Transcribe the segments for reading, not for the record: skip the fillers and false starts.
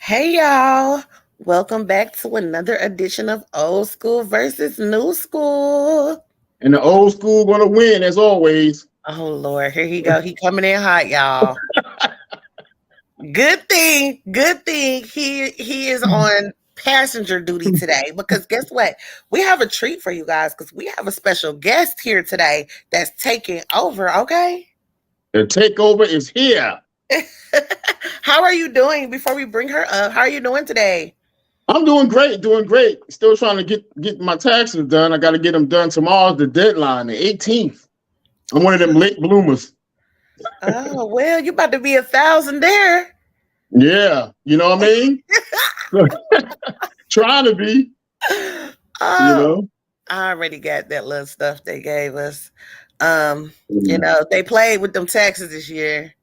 Hey y'all, welcome back to another edition of Old School versus New School. And the old school gonna win as always. Oh Lord, here he go. He coming in hot, y'all. Good thing he is on passenger duty today because guess what? We have a treat for you guys because we have a special guest here today that's taking over, okay? The takeover is here. How are you doing before we bring her up? How are you doing today? I'm doing great, doing great. Still trying to get my taxes done. I got to get them done. Tomorrow's the deadline, the 18th. I'm one of them late bloomers. Oh, well, you about to be 1,000 there. Yeah, you know what I mean? Trying to be, you Oh, know. I already got that little stuff they gave us. Mm. They played with them taxes this year.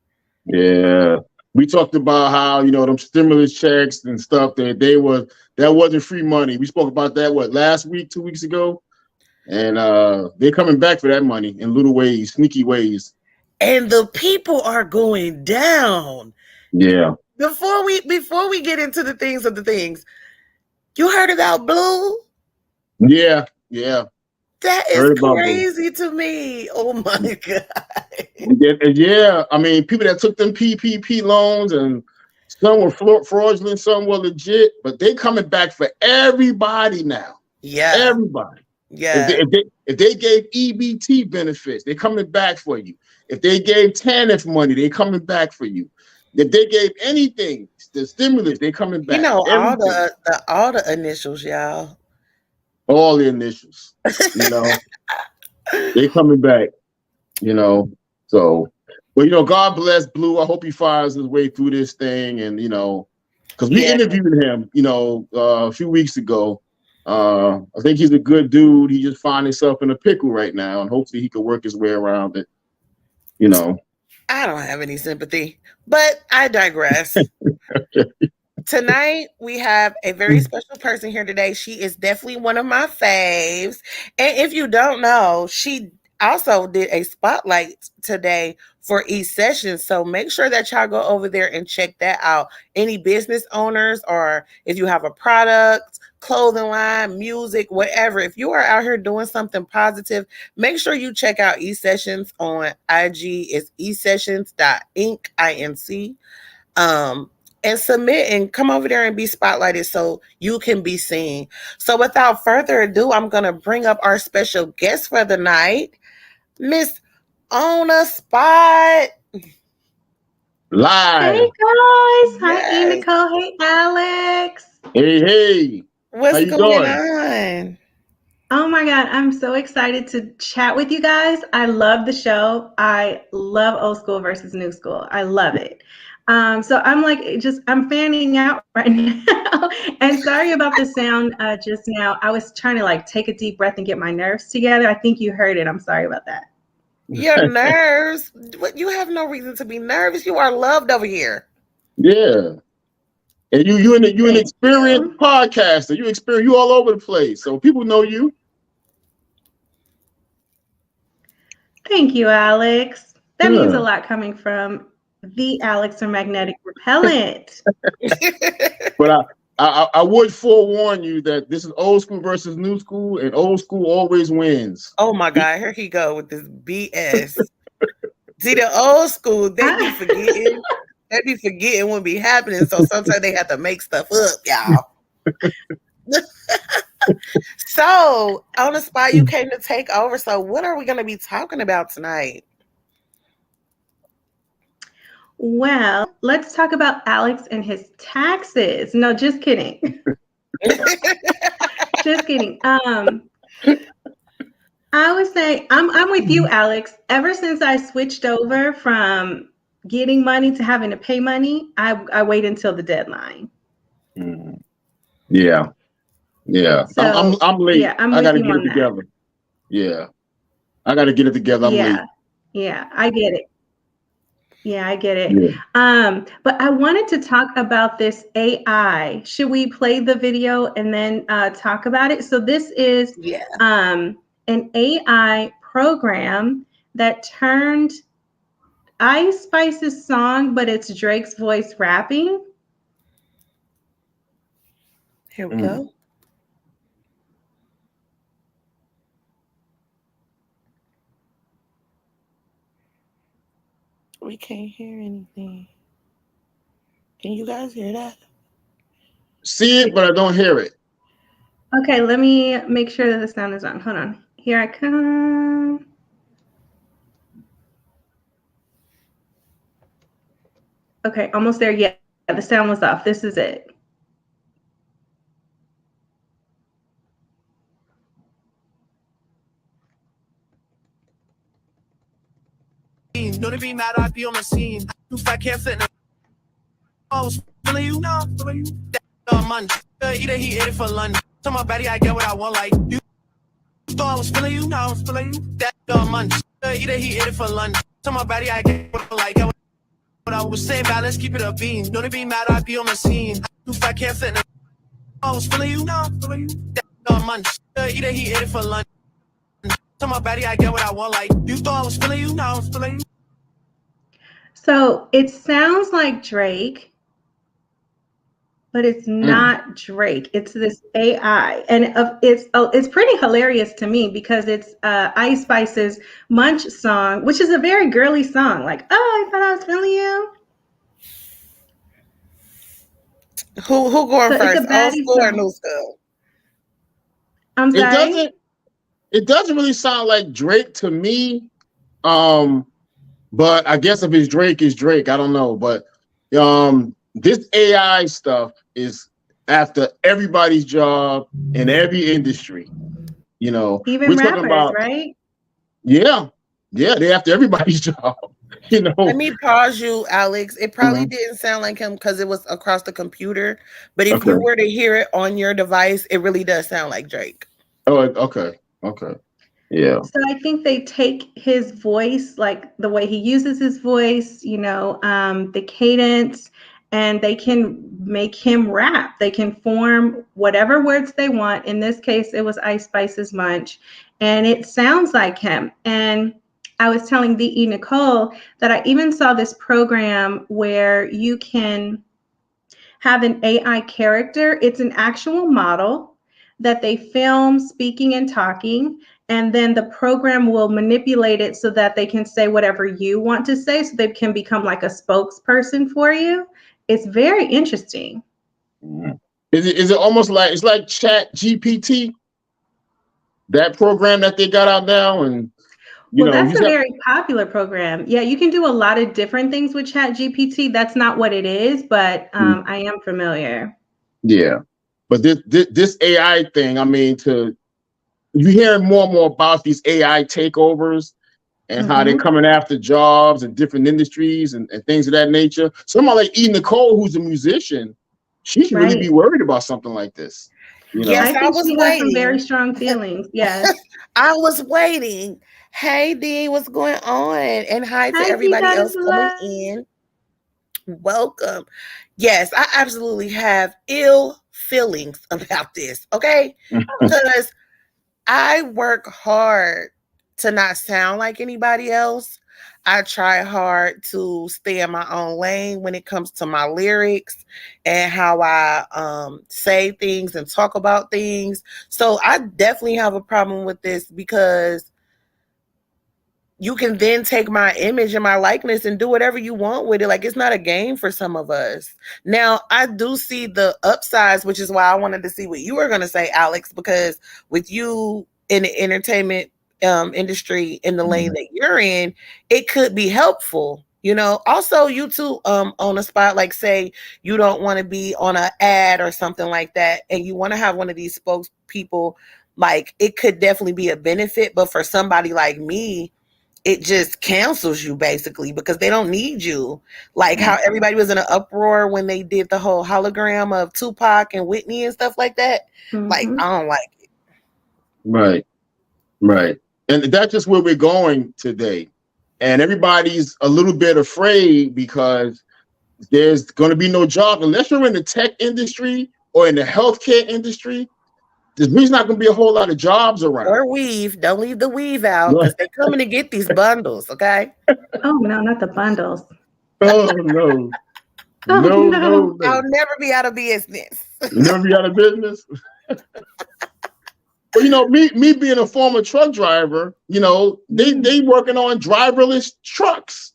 Yeah. We talked about how, them stimulus checks and stuff that wasn't free money. We spoke about that last week, 2 weeks ago. And they're coming back for that money in little ways, sneaky ways. And the people are going down. Yeah. Before we get into the things, you heard about Blue? Yeah. Yeah. That is Heard about Blue. crazy to me. Oh my God. Yeah. I mean, people that took them PPP loans and some were fraudulent, some were legit, but they coming back for everybody now. Yeah. Everybody. Yeah. If they gave EBT benefits, they're coming back for you. If they gave TANF money, they're coming back for you. If they gave anything, the stimulus, they're coming You back. know, Everything. all the initials, y'all. All the initials. They coming back. So, but God bless Blue. I hope he finds his way through this thing, and because we Yeah. interviewed him, a few weeks ago. I think he's a good dude. He just finds himself in a pickle right now, and hopefully he can work his way around it. I don't have any sympathy, but I digress. Tonight, we have a very special person here today. She is definitely one of my faves. And if you don't know, she also did a spotlight today for eSessions. So make sure that y'all go over there and check that out. Any business owners, or if you have a product, clothing line, music, whatever, if you are out here doing something positive, make sure you check out eSessions on IG. It's esessions.inc, INC. Um, and submit and come over there and be spotlighted so you can be seen. So without further ado, I'm going to bring up our special guest for the night, Miss On a Spot. Live. Hey guys, hi Yes. TheeEnicole, hey Alex. Hey, how What's you going doing? on? Oh my God, I'm so excited to chat with you guys. I love the show. I love old school versus new school. I love it. So I'm fanning out right now. And sorry about the sound just now. I was trying to take a deep breath and get my nerves together. I think you heard it. I'm sorry about that. Your nerves? You have no reason to be nervous. You are loved over here. Yeah. And you an Thank experienced you. podcaster. You all over the place. So people know you. Thank you, Alex. That means a Yeah. lot coming from the Alex from Magnetic Repellent. But I would forewarn you that this is old school versus new school, and old school always wins. Oh my God, here he go with this BS. See, the old school, they be forgetting. They be forgetting what be happening. So sometimes they have to make stuff up, y'all. So on the spot, you came to take over. So what are we going to be talking about tonight? Well, let's talk about Alex and his taxes. No, just kidding. Just kidding. I would say I'm with you, Alex. Ever since I switched over from getting money to having to pay money, I wait until the deadline. Yeah. Yeah. So I'm late. yeah, I'm I with gotta you get it on that. together. Yeah. I gotta get it together. I'm late. Yeah, I get it. Yeah, I get it. Yeah. But I wanted to talk about this AI. Should we play the video and then talk about it? So this is Yeah. an AI program that turned Ice Spice's song, but it's Drake's voice rapping. Here we go. We can't hear anything. Can you guys hear that? See it, but I don't hear it. Okay, let me make sure that the sound is on. Hold on. Here I come. Okay, almost there. Yeah, the sound was off. This is it. Know to be mad, I be on the scene. If I can't fit in I was feeling you now. That money. Either he ate it for lunch. Tell my baddie I get what I want, like you. Thought I was feeling you now. I was feeling you. That money. Either he ate it for lunch. Tell my baddie I get what I like. What I was saying, balance, keep it a beam. Know to be mad, I be on the scene. If I can't fit in I was feeling you now. That money. Either he ate it for lunch. Tell my baddie I get what I want, like you. Thought I was feeling you now. I was feeling you. So it sounds like Drake, but it's not Drake. It's this AI, and it's pretty hilarious to me because it's Ice Spice's Munch song, which is a very girly song. Like, oh, I thought I was feeling you. Who going So first? it's a baddie Old school or song. new school? I'm sorry. It doesn't really sound like Drake to me. But I guess if it's Drake, it's Drake. I don't know. But this AI stuff is after everybody's job in every industry. You know, Even we're rappers, talking about, right? yeah, they after everybody's job. You know. Let me pause you, Alex. It probably didn't sound like him because it was across the computer. But if you were to hear it on your device, it really does sound like Drake. Oh, okay. Yeah. So I think they take his voice, like the way he uses his voice, you know, the cadence, and they can make him rap. They can form whatever words they want. In this case, it was Ice Spice's Munch, and it sounds like him. And I was telling TheeEnicole that I even saw this program where you can have an AI character. It's an actual model that they film speaking and talking, and then the program will manipulate it so that they can say whatever you want to say, so they can become like a spokesperson for you. It's very interesting. Is it almost like it's like Chat GPT? That program that they got out now, and that's a very popular program. Yeah, you can do a lot of different things with Chat GPT. That's not what it is, but I am familiar. Yeah, but this AI thing, I mean, you hearing more and more about these AI takeovers and how they're coming after jobs in different industries and things of that nature. Someone like TheeEnicole, who's a musician, she should really be worried about something like this. You know? Yes, I was waiting. Has some very strong feelings. Yes. I was waiting. Hey, Dee, what's going on? And hi to everybody else coming in. Welcome. Yes, I absolutely have ill feelings about this, okay? Because I work hard to not sound like anybody else. I try hard to stay in my own lane when it comes to my lyrics and how I say things and talk about things. So I definitely have a problem with this because you can then take my image and my likeness and do whatever you want with it. Like, it's not a game for some of us. Now, I do see the upsides, which is why I wanted to see what you were going to say, Alex, because with you in the entertainment industry, in the lane that you're in, it could be helpful. You know, also you too, on a spot, like say you don't want to be on an ad or something like that, and you want to have one of these spokespeople, like it could definitely be a benefit. But for somebody like me, it just cancels you basically because they don't need you. Like how everybody was in an uproar when they did the whole hologram of Tupac and Whitney and stuff like that. Like, I don't like it. Right. And that's just where we're going today. And everybody's a little bit afraid because there's going to be no job unless you're in the tech industry or in the healthcare industry. There's not going to be a whole lot of jobs around. Or weave. Don't leave the weave out because they're coming to get these bundles, okay? Oh, no, not the bundles. Oh, no. Oh, no. I'll never be out of business. You never be out of business. But me being a former truck driver, they working on driverless trucks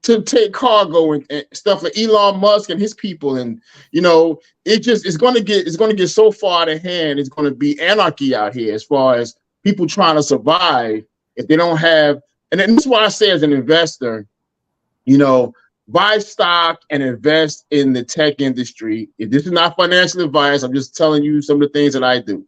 to take cargo and stuff like Elon Musk and his people, and it's going to get so far out of hand. It's going to be anarchy out here as far as people trying to survive if they don't have. And that's why I say, as an investor, buy stock and invest in the tech industry. If this is not financial advice, I'm just telling you some of the things that I do.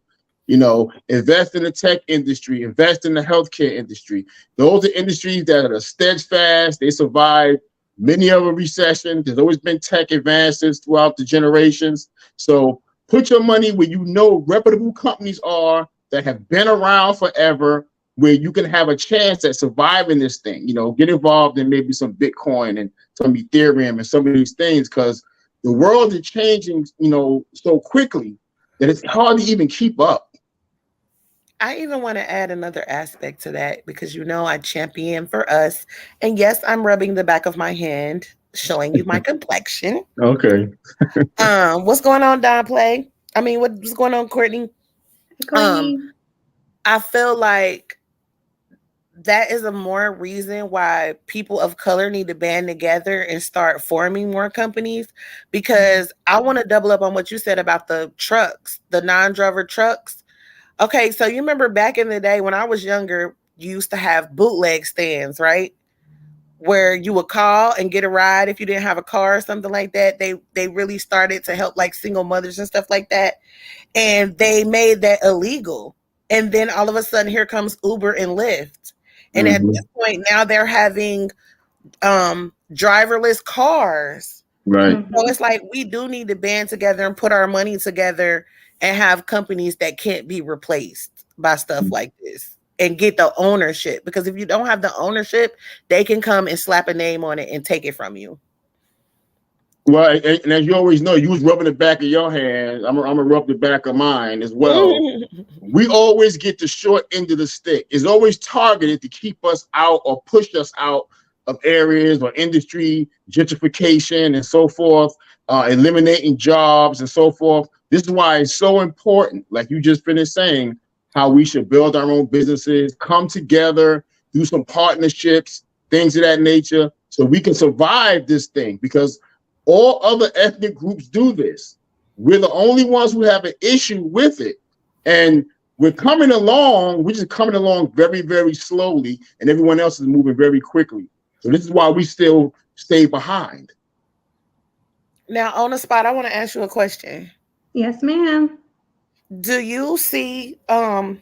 Invest in the tech industry, invest in the healthcare industry. Those are industries that are steadfast. They survived many of a recession. There's always been tech advances throughout the generations. So put your money where reputable companies are that have been around forever, where you can have a chance at surviving this thing. Get involved in maybe some Bitcoin and some Ethereum and some of these things, because the world is changing, so quickly that it's hard to even keep up. I even want to add another aspect to that, because I champion for us. And yes, I'm rubbing the back of my hand, showing you my complexion. Okay. What's going on, Don Play? I mean, what's going on, Courtney? I feel like that is a more reason why people of color need to band together and start forming more companies, because I want to double up on what you said about the trucks, the non-driver trucks. Okay, so you remember back in the day when I was younger, you used to have bootleg stands, right? Where you would call and get a ride if you didn't have a car or something like that. They really started to help like single mothers and stuff like that. And they made that illegal. And then all of a sudden, here comes Uber and Lyft. And at this point, now they're having driverless cars. Right. So it's like we do need to band together and put our money together and have companies that can't be replaced by stuff like this, and get the ownership. Because if you don't have the ownership, they can come and slap a name on it and take it from you. Well, and as you always know, you was rubbing the back of your hand. I'm gonna rub the back of mine as well. We always get the short end of the stick. It's always targeted to keep us out or push us out of areas or industry, gentrification and so forth, eliminating jobs and so forth. This is why it's so important, like you just finished saying, how we should build our own businesses, come together, do some partnerships, things of that nature, so we can survive this thing, because all other ethnic groups do this. We're the only ones who have an issue with it. And we're coming along, we're just coming along very, very slowly, and everyone else is moving very quickly. So this is why we still stay behind. Now, on the spot, I want to ask you a question. Yes, ma'am. Do you see that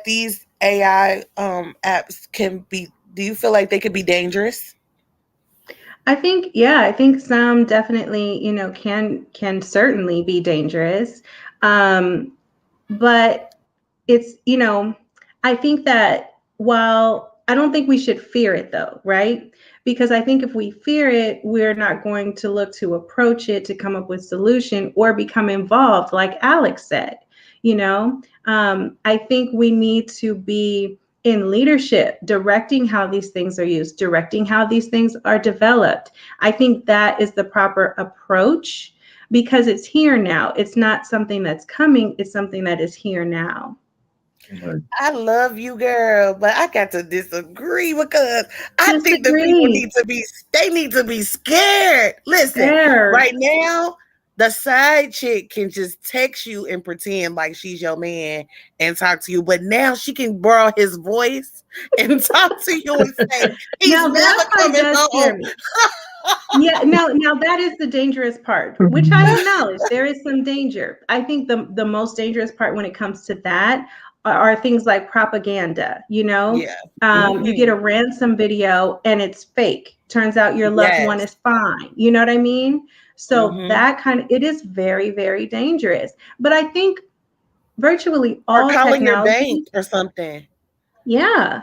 these AI apps do you feel like they could be dangerous? I think some definitely, can certainly be dangerous. But it's, I think that I don't think we should fear it though, right? Because I think if we fear it, we're not going to look to approach it to come up with solution or become involved, like Alex said. I think we need to be in leadership, directing how these things are used, directing how these things are developed. I think that is the proper approach, because it's here now. It's not something that's coming, it's something that is here now. I love you, girl, but I got to disagree, because I think the people need to be scared. Listen, right now, the side chick can just text you and pretend like she's your man and talk to you, but now she can borrow his voice and talk to you and say, he's never coming home. Now that is the dangerous part, which I acknowledge. There is some danger. I think the most dangerous part when it comes to that are things like propaganda. You get a ransom video and it's fake. Turns out your loved one is fine. You know what I mean? So that it is very, very dangerous. But I think virtually all calling your bank or something. Yeah.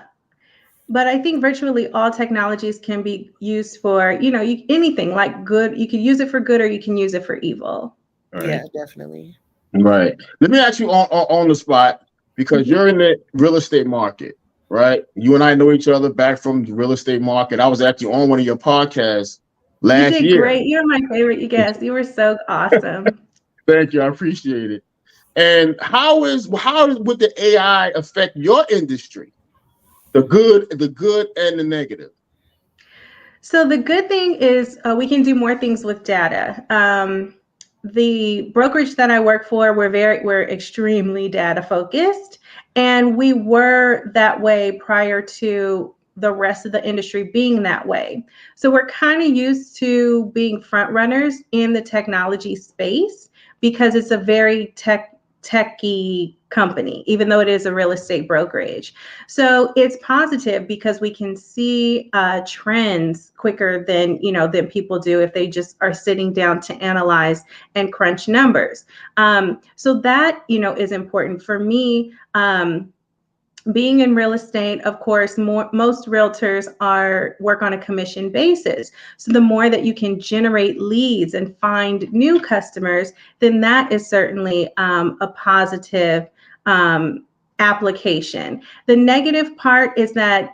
But I think virtually all technologies can be used for, anything like good. You can use it for good or you can use it for evil. Right. Yeah, definitely. Right. Let me ask you on the spot, because you're in the real estate market, right? You and I know each other back from the real estate market. I was actually on one of your podcasts last you did year. great. You're my favorite guest. You were so awesome. Thank you. I appreciate it. And how would the AI affect your industry? The good and the negative. So the good thing is we can do more things with data. The brokerage that I work for, we're extremely data focused, and we were that way prior to the rest of the industry being that way. So we're kind of used to being front runners in the technology space because it's a very techy company, even though it is a real estate brokerage. So it's positive because we can see trends quicker than than people do if they just are sitting down to analyze and crunch numbers. So that is important for me. Being in real estate, of course, most realtors work on a commission basis. So the more that you can generate leads and find new customers, then that is certainly a positive application. The negative part is that,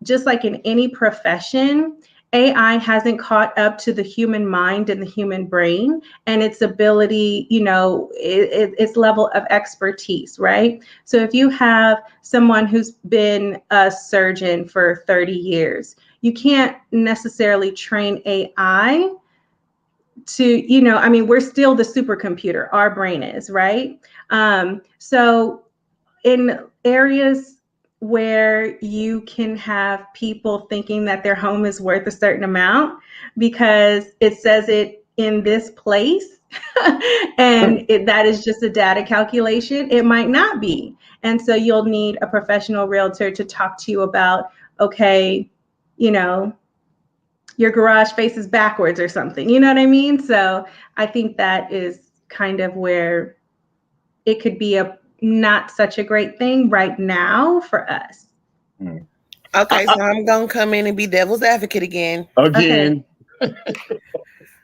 just like in any profession, AI hasn't caught up to the human mind and the human brain and its ability, its level of expertise, right? So if you have someone who's been a surgeon for 30 years, you can't necessarily train AI to, we're still the supercomputer, our brain is, right? So in areas where you can have people thinking that their home is worth a certain amount because it says it in this place and that is just a data calculation, it might not be. And so you'll need a professional realtor to talk to you about, okay, your garage faces backwards or something, you know what I mean? So I think that is kind of where it could be a not such a great thing right now for us. Okay, so I'm gonna come in and be devil's advocate again. Okay.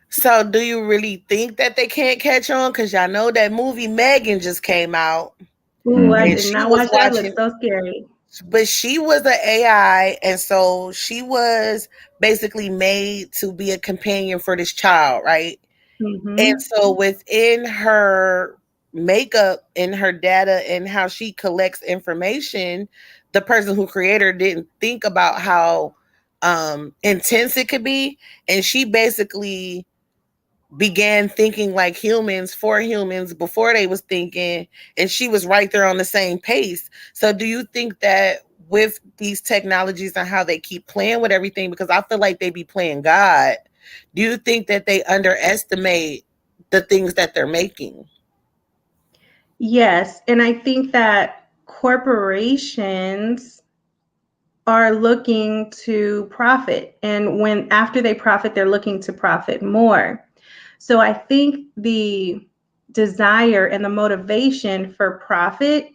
So do you really think that they can't catch on? Because y'all know that movie Megan just came out. Ooh, I did not watch that. It looked so scary. But she was an AI, and so she was basically made to be a companion for this child, right? Mm-hmm. And so within her makeup and her data and how she collects information, the person who created her didn't think about how intense it could be. And she basically began thinking like humans for humans before they was thinking, and she was right there on the same pace. So do you think that with these technologies and how they keep playing with everything, because I feel like they be playing God, do you think that they underestimate the things that they're making? Yes, and I think that corporations are looking to profit, and after they profit, they're looking to profit more. So I think the desire and the motivation for profit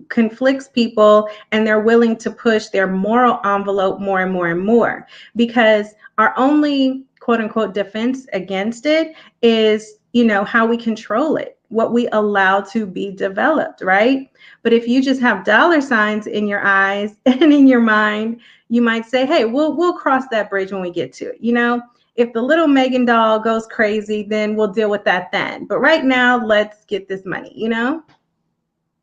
conflicts people, and they're willing to push their moral envelope more and more and more, because our only quote unquote defense against it is, how we control it, what we allow to be developed, right? But if you just have dollar signs in your eyes and in your mind, you might say, hey, we'll cross that bridge when we get to it. If the little Megan doll goes crazy, then we'll deal with that then. But right now, let's get this money,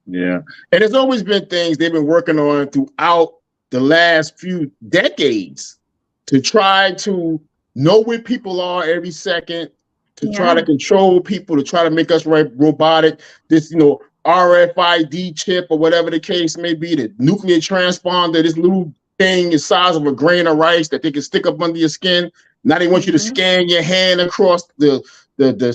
Yeah. And there's always been things they've been working on throughout the last few decades to try to know where people are every second, to try to control people, to try to make us robotic. This, RFID chip or whatever the case may be, the nuclear transponder, this little thing the size of a grain of rice that they can stick up under your skin. Now they want you to scan your hand across the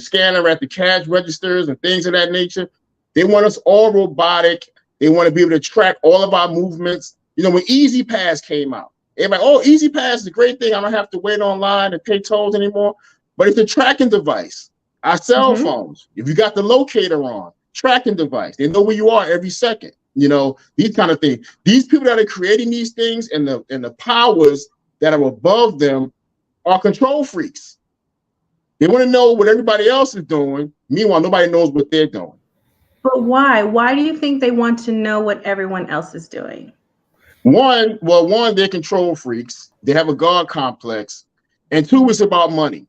scanner at the cash registers and things of that nature. They want us all robotic. They want to be able to track all of our movements. When Easy Pass came out, everybody, oh, Easy Pass is a great thing. I don't have to wait online and pay tolls anymore. But it's a tracking device. Our cell phones, if you got the locator on, tracking device, they know where you are every second. These kind of things. These people that are creating these things and the powers that are above them are control freaks. They want to know what everybody else is doing. Meanwhile, nobody knows what they're doing. But why? Why do you think they want to know what everyone else is doing? One, they're control freaks. They have a God complex. And two, it's about money.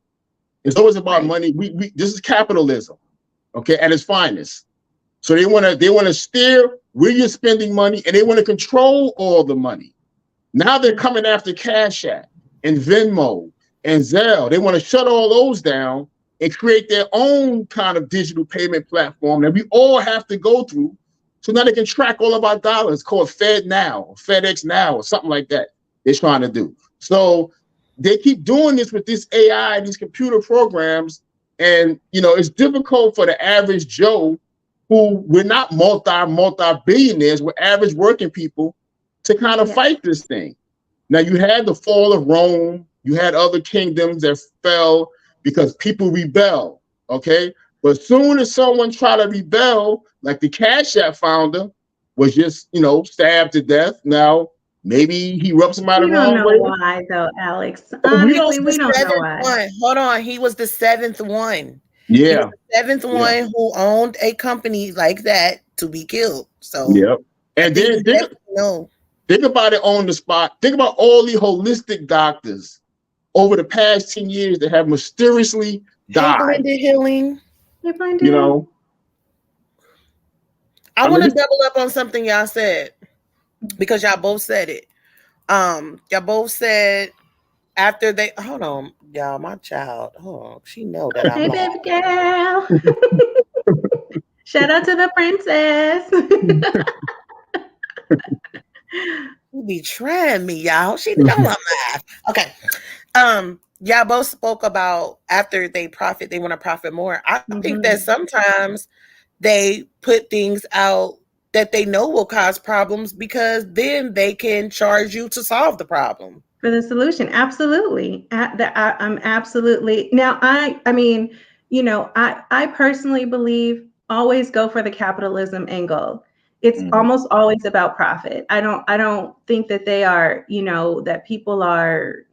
It's always about money. This is capitalism, okay, at its finest. So they want to steer where you're spending money, and they want to control all the money. Now they're coming after Cash App and Venmo and Zelle. They want to shut all those down and create their own kind of digital payment platform that we all have to go through. So now they can track all of our dollars, called Fed Now, or FedEx Now, or something like that. They're trying to do. So they keep doing this with this AI, these computer programs, and it's difficult for the average Joe, who we're not multi-billionaires, we're average working people, to kind of fight this thing. Now, you had the fall of Rome, you had other kingdoms that fell because people rebel, okay? But soon as someone tried to rebel, like the Cash App founder was just, stabbed to death. Now, maybe he rubbed somebody the wrong way. We don't know why, though, Alex. Honestly, we don't know why. Hold on. He was the seventh one. Yeah. He was the seventh one who owned a company like that to be killed. So, yep. And then think about it on the spot. Think about all the holistic doctors over the past 10 years that have mysteriously died. Healing. I want to double up on something y'all said, because y'all both said it. Y'all both said after they hold on, y'all. My child, she know that I'm. Hey, baby girl. Shout out to the princess. You be trying me, y'all. She know I'm mad. Okay. Y'all both spoke about after they profit, they want to profit more. I think that sometimes they put things out that they know will cause problems, because then they can charge you to solve the problem. For the solution. Absolutely. I'm absolutely. Now, I mean, I personally believe always go for the capitalism angle. It's almost always about profit. I don't think that they are, that people are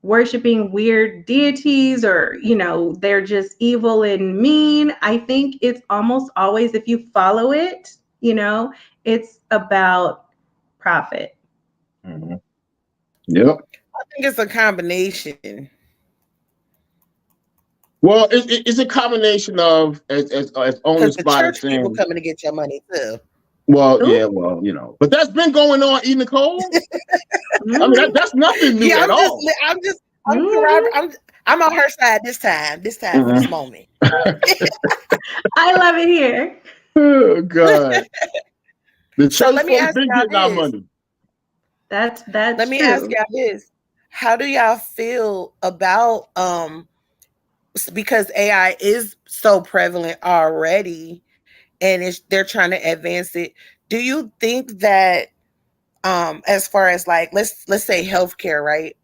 worshiping weird deities, or, they're just evil and mean. I think it's almost always, if you follow it, it's about profit. Mm-hmm. Yep. I think it's a combination. Well, it's a combination of, as only the church people coming to get your money too. Well, but that's been going on, TheeEnicole. I mean, that's nothing new at all. I'm on her side this time for this moment. I love it here. Oh God. So let me ask y'all this. Money. That's let me ask y'all this. How do y'all feel about because AI is so prevalent already, and they're trying to advance it? Do you think that as far as like let's say healthcare, right?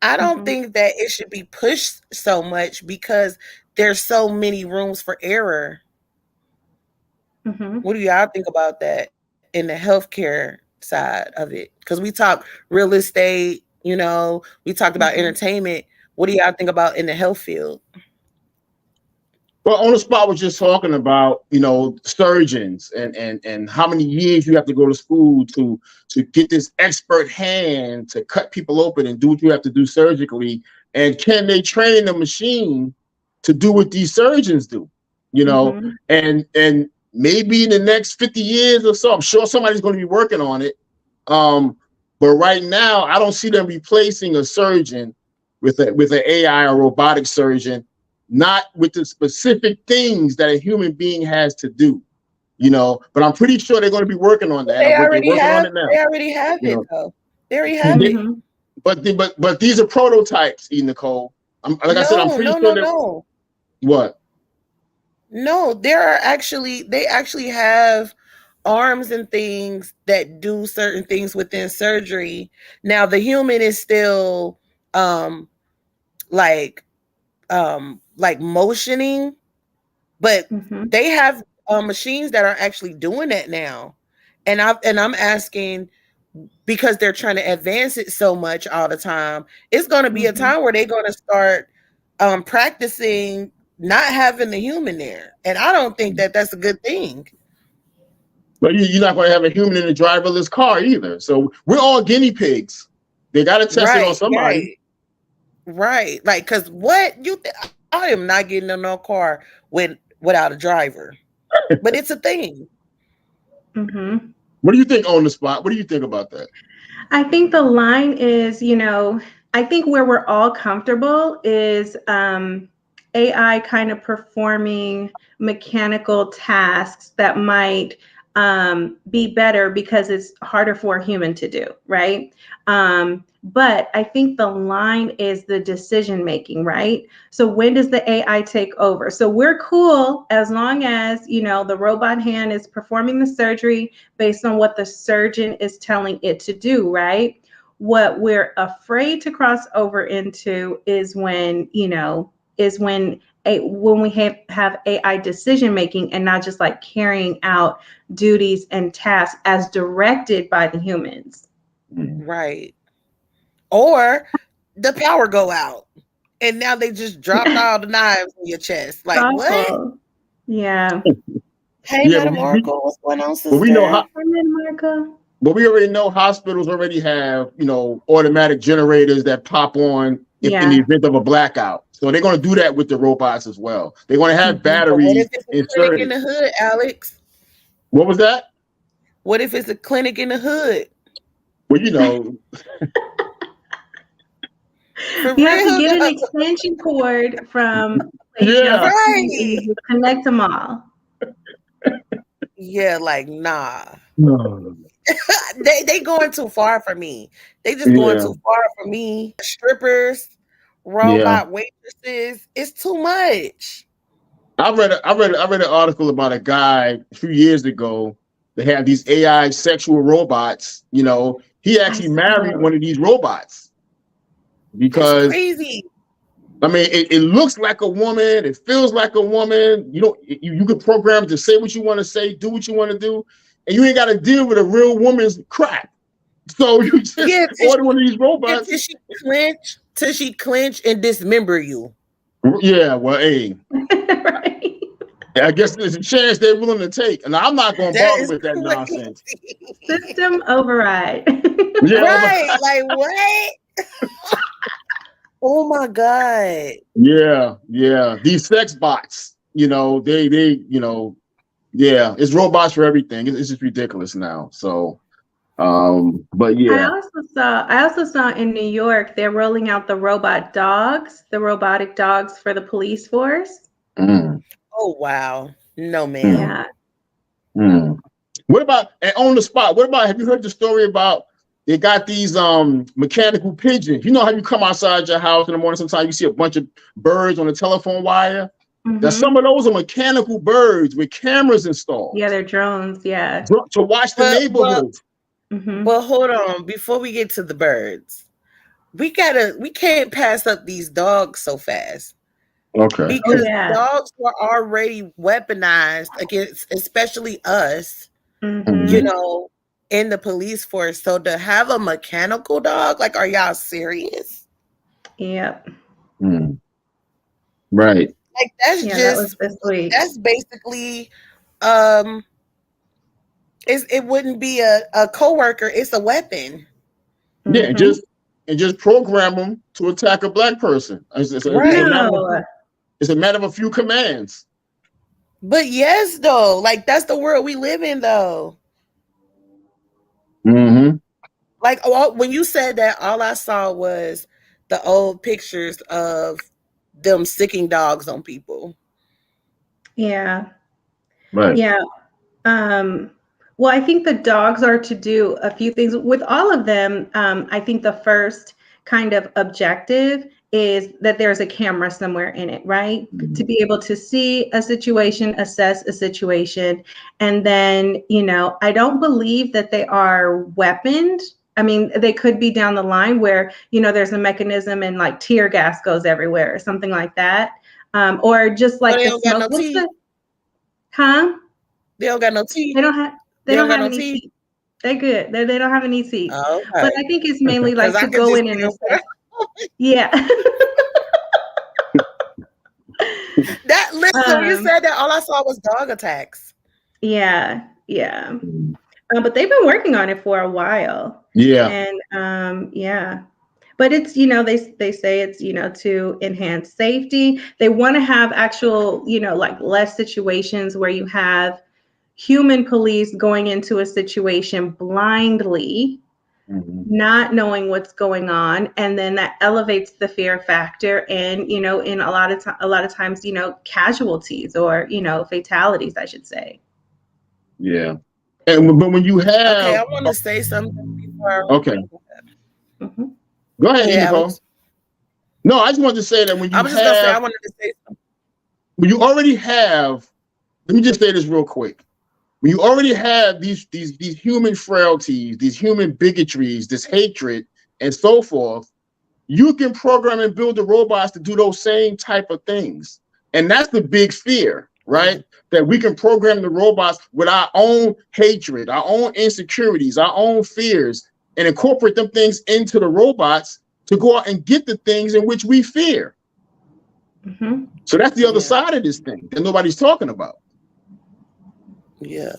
I don't think that it should be pushed so much, because there's so many rooms for error. What do y'all think about that in the healthcare side of it? Because we talk real estate, we talked about entertainment. What do y'all think about in the health field? Well, on the spot, we're just talking about, surgeons and how many years you have to go to school to get this expert hand to cut people open and do what you have to do surgically. And can they train the machine to do what these surgeons do? And maybe in the next 50 years or so, I'm sure somebody's going to be working on it. But right now, I don't see them replacing a surgeon with an AI or robotic surgeon, not with the specific things that a human being has to do, but I'm pretty sure they're going to be working on that. They already have it though. They already have it. But these are prototypes, TheeEnicole. I said, I'm pretty sure. No. What? No, they actually have arms and things that do certain things within surgery. Now the human is still like motioning, but they have machines that are actually doing that now. And I'm asking, because they're trying to advance it so much all the time, it's going to be a time where they're going to start practicing not having the human there. And I don't think that that's a good thing. But you're not going to have a human in a driverless car either. So we're all guinea pigs. They got to test it on somebody. Right. Like, because what you I am not getting in no car without a driver. But it's a thing. Mm-hmm. What do you think on the spot? What do you think about that? I think the line is, I think where we're all comfortable is AI kind of performing mechanical tasks that might be better because it's harder for a human to do, right? But I think the line is the decision making, right? So when does the AI take over? So we're cool as long as, the robot hand is performing the surgery based on what the surgeon is telling it to do, right? What we're afraid to cross over into is when we have AI decision making and not just like carrying out duties and tasks as directed by the humans. Right. Or the power go out and now they just dropped all the knives in your chest. Like, what? Yeah. Hey, Madam Oracle, what's going on, sister? But we know how. Hi, Madam Oracle. But we already know hospitals already have, automatic generators that pop on in the event of a blackout. So they're going to do that with the robots as well. They're going to have batteries. What if it's a clinic in the hood, Alex? What was that? What if it's a clinic in the hood? Well, You have to get an extension cord from right. You connect them all. Yeah, like nah. they going too far for me. They just going too far for me. Strippers, robot waitresses, it's too much. I read an article about a guy a few years ago that had these AI sexual robots. He actually married one of these robots because that's crazy. I mean, it looks like a woman. It feels like a woman. You could program it to say what you want to say, do what you want to do, and you ain't got to deal with a real woman's crap. So you just order one of these robots. Till she clench and dismember you. Yeah, well, hey. Right. I guess there's a chance they're willing to take. And I'm not going to bother with that nonsense. System override. Right. Like, what? Oh my God. Yeah. These sex bots, it's robots for everything. It's just ridiculous now. So, but yeah. I also saw in New York, they're rolling out the robotic dogs for the police force. Oh, wow. No, ma'am. Yeah. What about, and on the spot, have you heard the story about they got these mechanical pigeons? You know how you come outside your house in the morning, sometimes you see a bunch of birds on the telephone wire? Mm-hmm. That some of those are mechanical birds with cameras installed. Yeah, they're drones, yeah. To watch the neighborhood. But hold on, before we get to the birds, we can't pass up these dogs so fast. Okay. Because dogs were already weaponized against, especially us, in the police force. So to have a mechanical dog, like, are y'all serious? Yep. Right. Like, that was this week. That's basically, it wouldn't be a coworker. It's a weapon. Yeah, just program them to attack a black person. It's a matter of a few commands. But yes, though, like that's the world we live in, though. Mm-hmm. Like when you said that, all I saw was the old pictures of them sicking dogs on people. Yeah. Right. Yeah. Well, I think the dogs are to do a few things with all of them. I think the first kind of objective is that there's a camera somewhere in it, right? Mm-hmm. To be able to see a situation, assess a situation. And then, I don't believe that they are weaponed. I mean, they could be down the line where, there's a mechanism and like tear gas goes everywhere or something like that. Or just like the smoke. Huh? They don't got no teeth. They don't have any teeth. They're good. They don't have any teeth. Oh, okay. But I think it's mainly like to go in and assess. Yeah. Listen, you said that all I saw was dog attacks. Yeah. Yeah. But they've been working on it for a while. Yeah. And yeah. But it's, they say it's, to enhance safety. They want to have actual, like less situations where you have human police going into a situation blindly, not knowing what's going on, and then that elevates the fear factor, and in a lot of times, casualties or fatalities, I should say. Yeah. But when you have, okay, I want to say something before. Okay. Mm-hmm. Go ahead, TheeEnicole. Alex. No, I just wanted to say that when you I was just gonna say I wanted to say something. When you already have, let me just say this real quick. When you already have these human frailties, these human bigotries, this hatred, and so forth, you can program and build the robots to do those same type of things. And that's the big fear, right? That we can program the robots with our own hatred, our own insecurities, our own fears, and incorporate them things into the robots to go out and get the things in which we fear. So that's the other side of this thing that nobody's talking about. Yeah.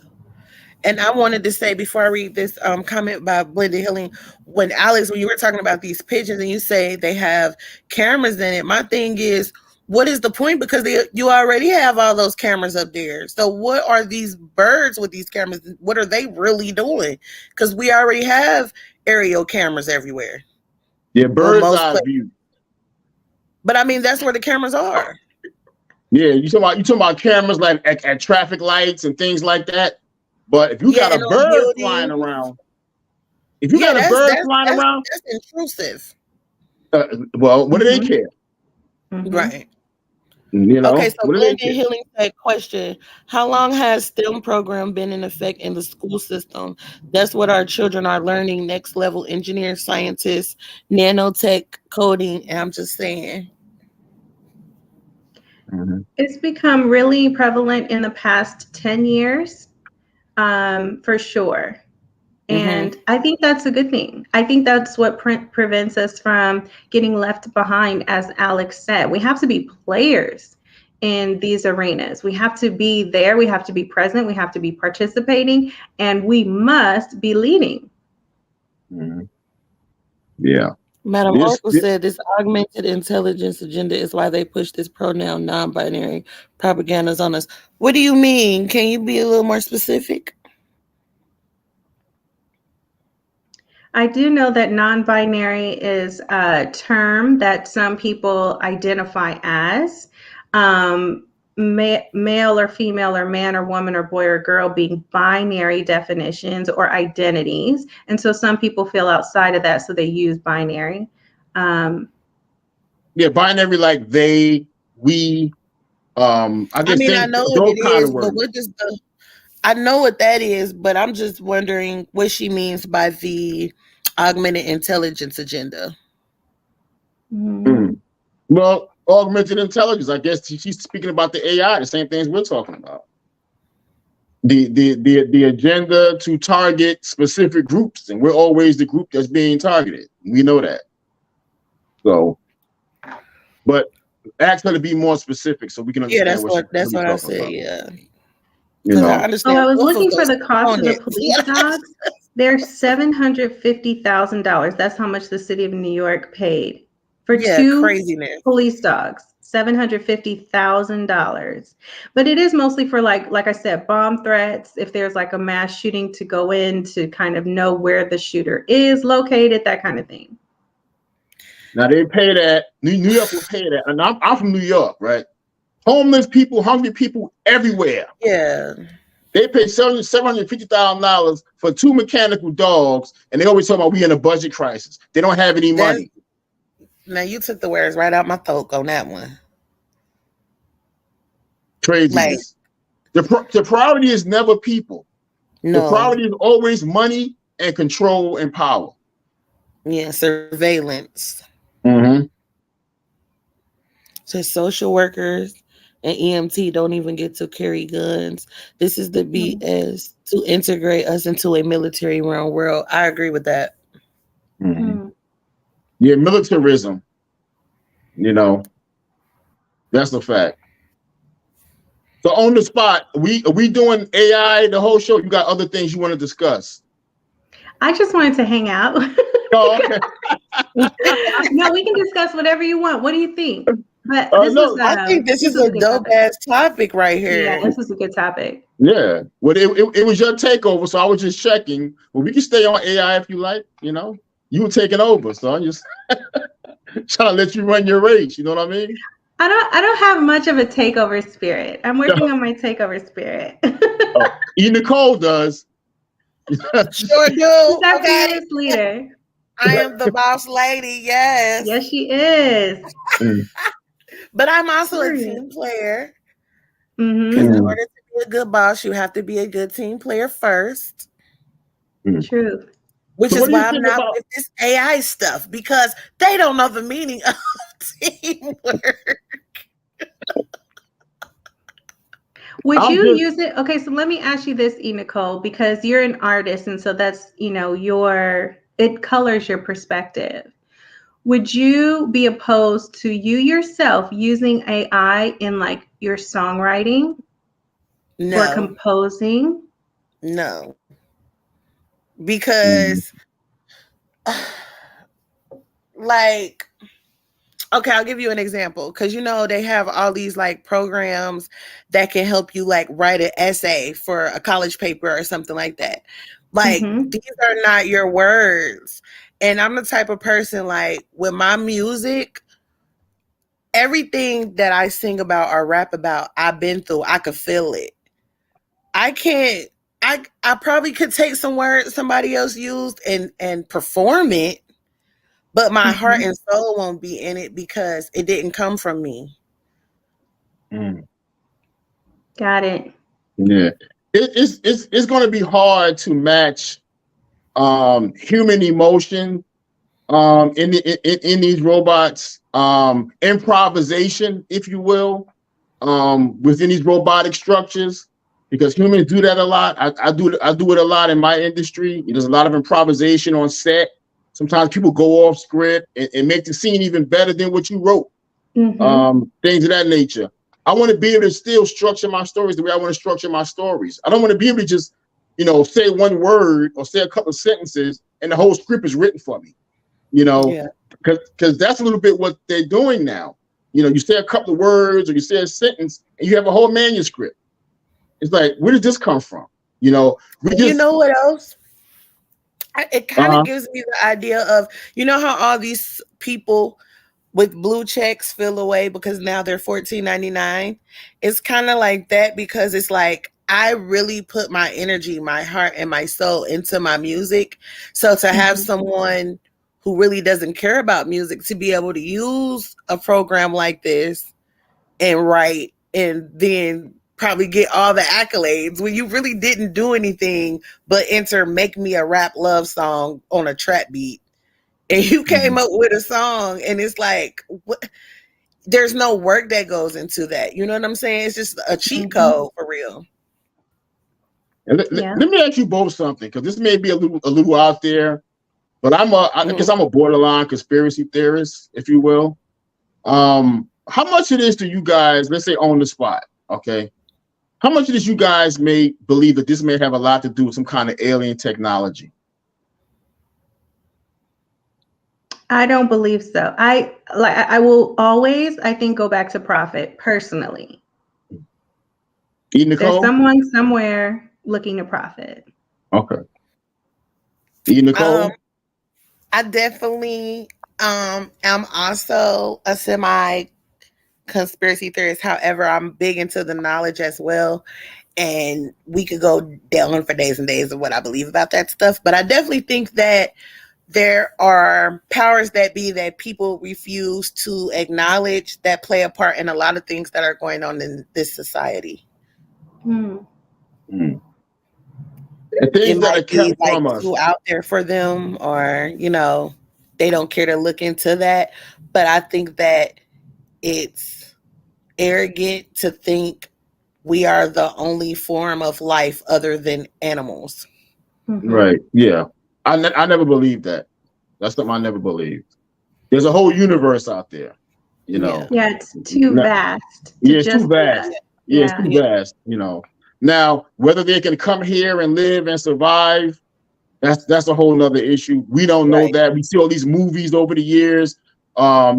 And I wanted to say before I read this comment by Blended Healing, when you were talking about these pigeons and you say they have cameras in it, my thing is, what is the point? Because you already have all those cameras up there. So what are these birds with these cameras? What are they really doing? Because we already have aerial cameras everywhere. Yeah, bird's eye view. But I mean, that's where the cameras are. Yeah, you talking about cameras like at traffic lights and things like that. But if you got a bird flying around, that's intrusive. Well, what do they care? Right. Okay, so Blended Healing said, question, how long has STEM program been in effect in the school system? That's what our children are learning, next level engineers, scientists, nanotech, coding, and I'm just saying. It's become really prevalent in the past 10 years, for sure. And I think that's a good thing. I think that's what prevents us from getting left behind, as Alex said. We have to be players in these arenas. We have to be there. We have to be present. We have to be participating, and we must be leading. Yeah. Madam Oracle said this augmented intelligence agenda is why they push this pronoun non-binary propagandas on us. What do you mean? Can you be a little more specific? I do know that non-binary is a term that some people identify as male or female or man or woman or boy or girl being binary definitions or identities. And so some people feel outside of that, so they use binary. Binary like they, we, I know what it is, but what does I know what that is, but I'm just wondering what she means by the augmented intelligence agenda. Well, augmented intelligence, I guess she's speaking about the AI, the same things we're talking about. The agenda to target specific groups, and we're always the group that's being targeted. We know that. So, but ask her to be more specific so we can understand. That's what I said. Yeah. I understand. I was looking for the cost of the police dogs. They're $750,000. That's how much the city of New York paid for two police dogs. $750,000. But it is mostly for like I said, bomb threats. If there's like a mass shooting, to go in to kind of know where the shooter is located, that kind of thing. Now they pay that. New York will pay that, and I'm from New York, right? Homeless people, hungry people everywhere. Yeah. They pay $750,000 for two mechanical dogs, and they always talk about we in a budget crisis. They don't have any money. Now you took the words right out my throat on that one. Craziness. The priority is never people. No. The priority is always money and control and power. Yeah, surveillance. So social workers and EMT don't even get to carry guns. This is the BS to integrate us into a military run world. I agree with that. Yeah, militarism. That's a fact. So on the spot, are we doing AI the whole show? You got other things you want to discuss? I just wanted to hang out. Oh, okay. No, we can discuss whatever you want. What do you think? But No, I think this is a dope ass topic right here. Yeah, this is a good topic. Yeah. Well, it was your takeover, so I was just checking. Well, we can stay on AI if you like. You know, you were taking over, so I'm just trying to let you run your race. You know what I mean? I don't have much of a takeover spirit. I'm working on my takeover spirit. TheeEnicole does. Sure do. She's our Okay. fearless leader. I am the boss lady. Yes. Yes, she is. But I'm also a team player. Because in order to be a good boss, you have to be a good team player first. True. Which is why I'm not with this AI stuff, because they don't know the meaning of teamwork. Would you use it? Okay, so let me ask you this, TheeEnicole, because you're an artist, and so that's, it colors your perspective. Would you be opposed to you yourself using AI in like your songwriting? No. Or composing? No. Because like, okay, I'll give you an example. Because they have all these like programs that can help you like write an essay for a college paper or something like that. Like these are not your words. And I'm the type of person, like, with my music, everything that I sing about or rap about, I've been through. I could feel it. I probably could take some words somebody else used and perform it, but my heart and soul won't be in it because it didn't come from me. Got it. Yeah. It's going to be hard to match human emotion in these robots, improvisation, if you will, within these robotic structures. Because humans do that a lot. I do it a lot in my industry. There's a lot of improvisation on set. Sometimes people go off script and make the scene even better than what you wrote. Things of that nature. I want to be able to still structure my stories the way I want to structure my stories. I don't want to be able to just, say one word or say a couple of sentences and the whole script is written for me. Because that's a little bit what they're doing now. You say a couple of words or you say a sentence and you have a whole manuscript. It's like, where did this come from? You know what else? It kind of gives me the idea of, how all these people with blue checks feel away because now they're $14.99. It's kind of like that, because it's like, I really put my energy, my heart, and my soul into my music. So to have someone who really doesn't care about music to be able to use a program like this and write and then probably get all the accolades when you really didn't do anything but enter "Make Me a Rap Love Song" on a trap beat, and you came up with a song, and it's like, what? There's no work that goes into that. You know what I'm saying? It's just a cheat code for real. Let me ask you both something, because this may be a little out there, but I'm a borderline conspiracy theorist, if you will. How much it is to you guys, let's say on the spot, okay? How much of this you guys may believe that this may have a lot to do with some kind of alien technology? I don't believe so. I will always, I think, go back to profit personally. TheeEnicole? There's someone somewhere looking to profit. Okay. TheeEnicole? I definitely am also a semi conspiracy theorist. However, I'm big into the knowledge as well, and we could go down for days and days of what I believe about that stuff. But I definitely think that there are powers that be that people refuse to acknowledge that play a part in a lot of things that are going on in this society. Things that are kept from us, too out there for them, or they don't care to look into that. But I think that it's arrogant to think we are the only form of life other than animals. Right? Yeah, I never believed that. That's something I never believed. There's a whole universe out there, Yeah, it's too vast. It's too vast. Yeah, it's too vast, you know. Now, whether they can come here and live and survive, that's a whole nother issue. We don't know that. We see all these movies over the years. What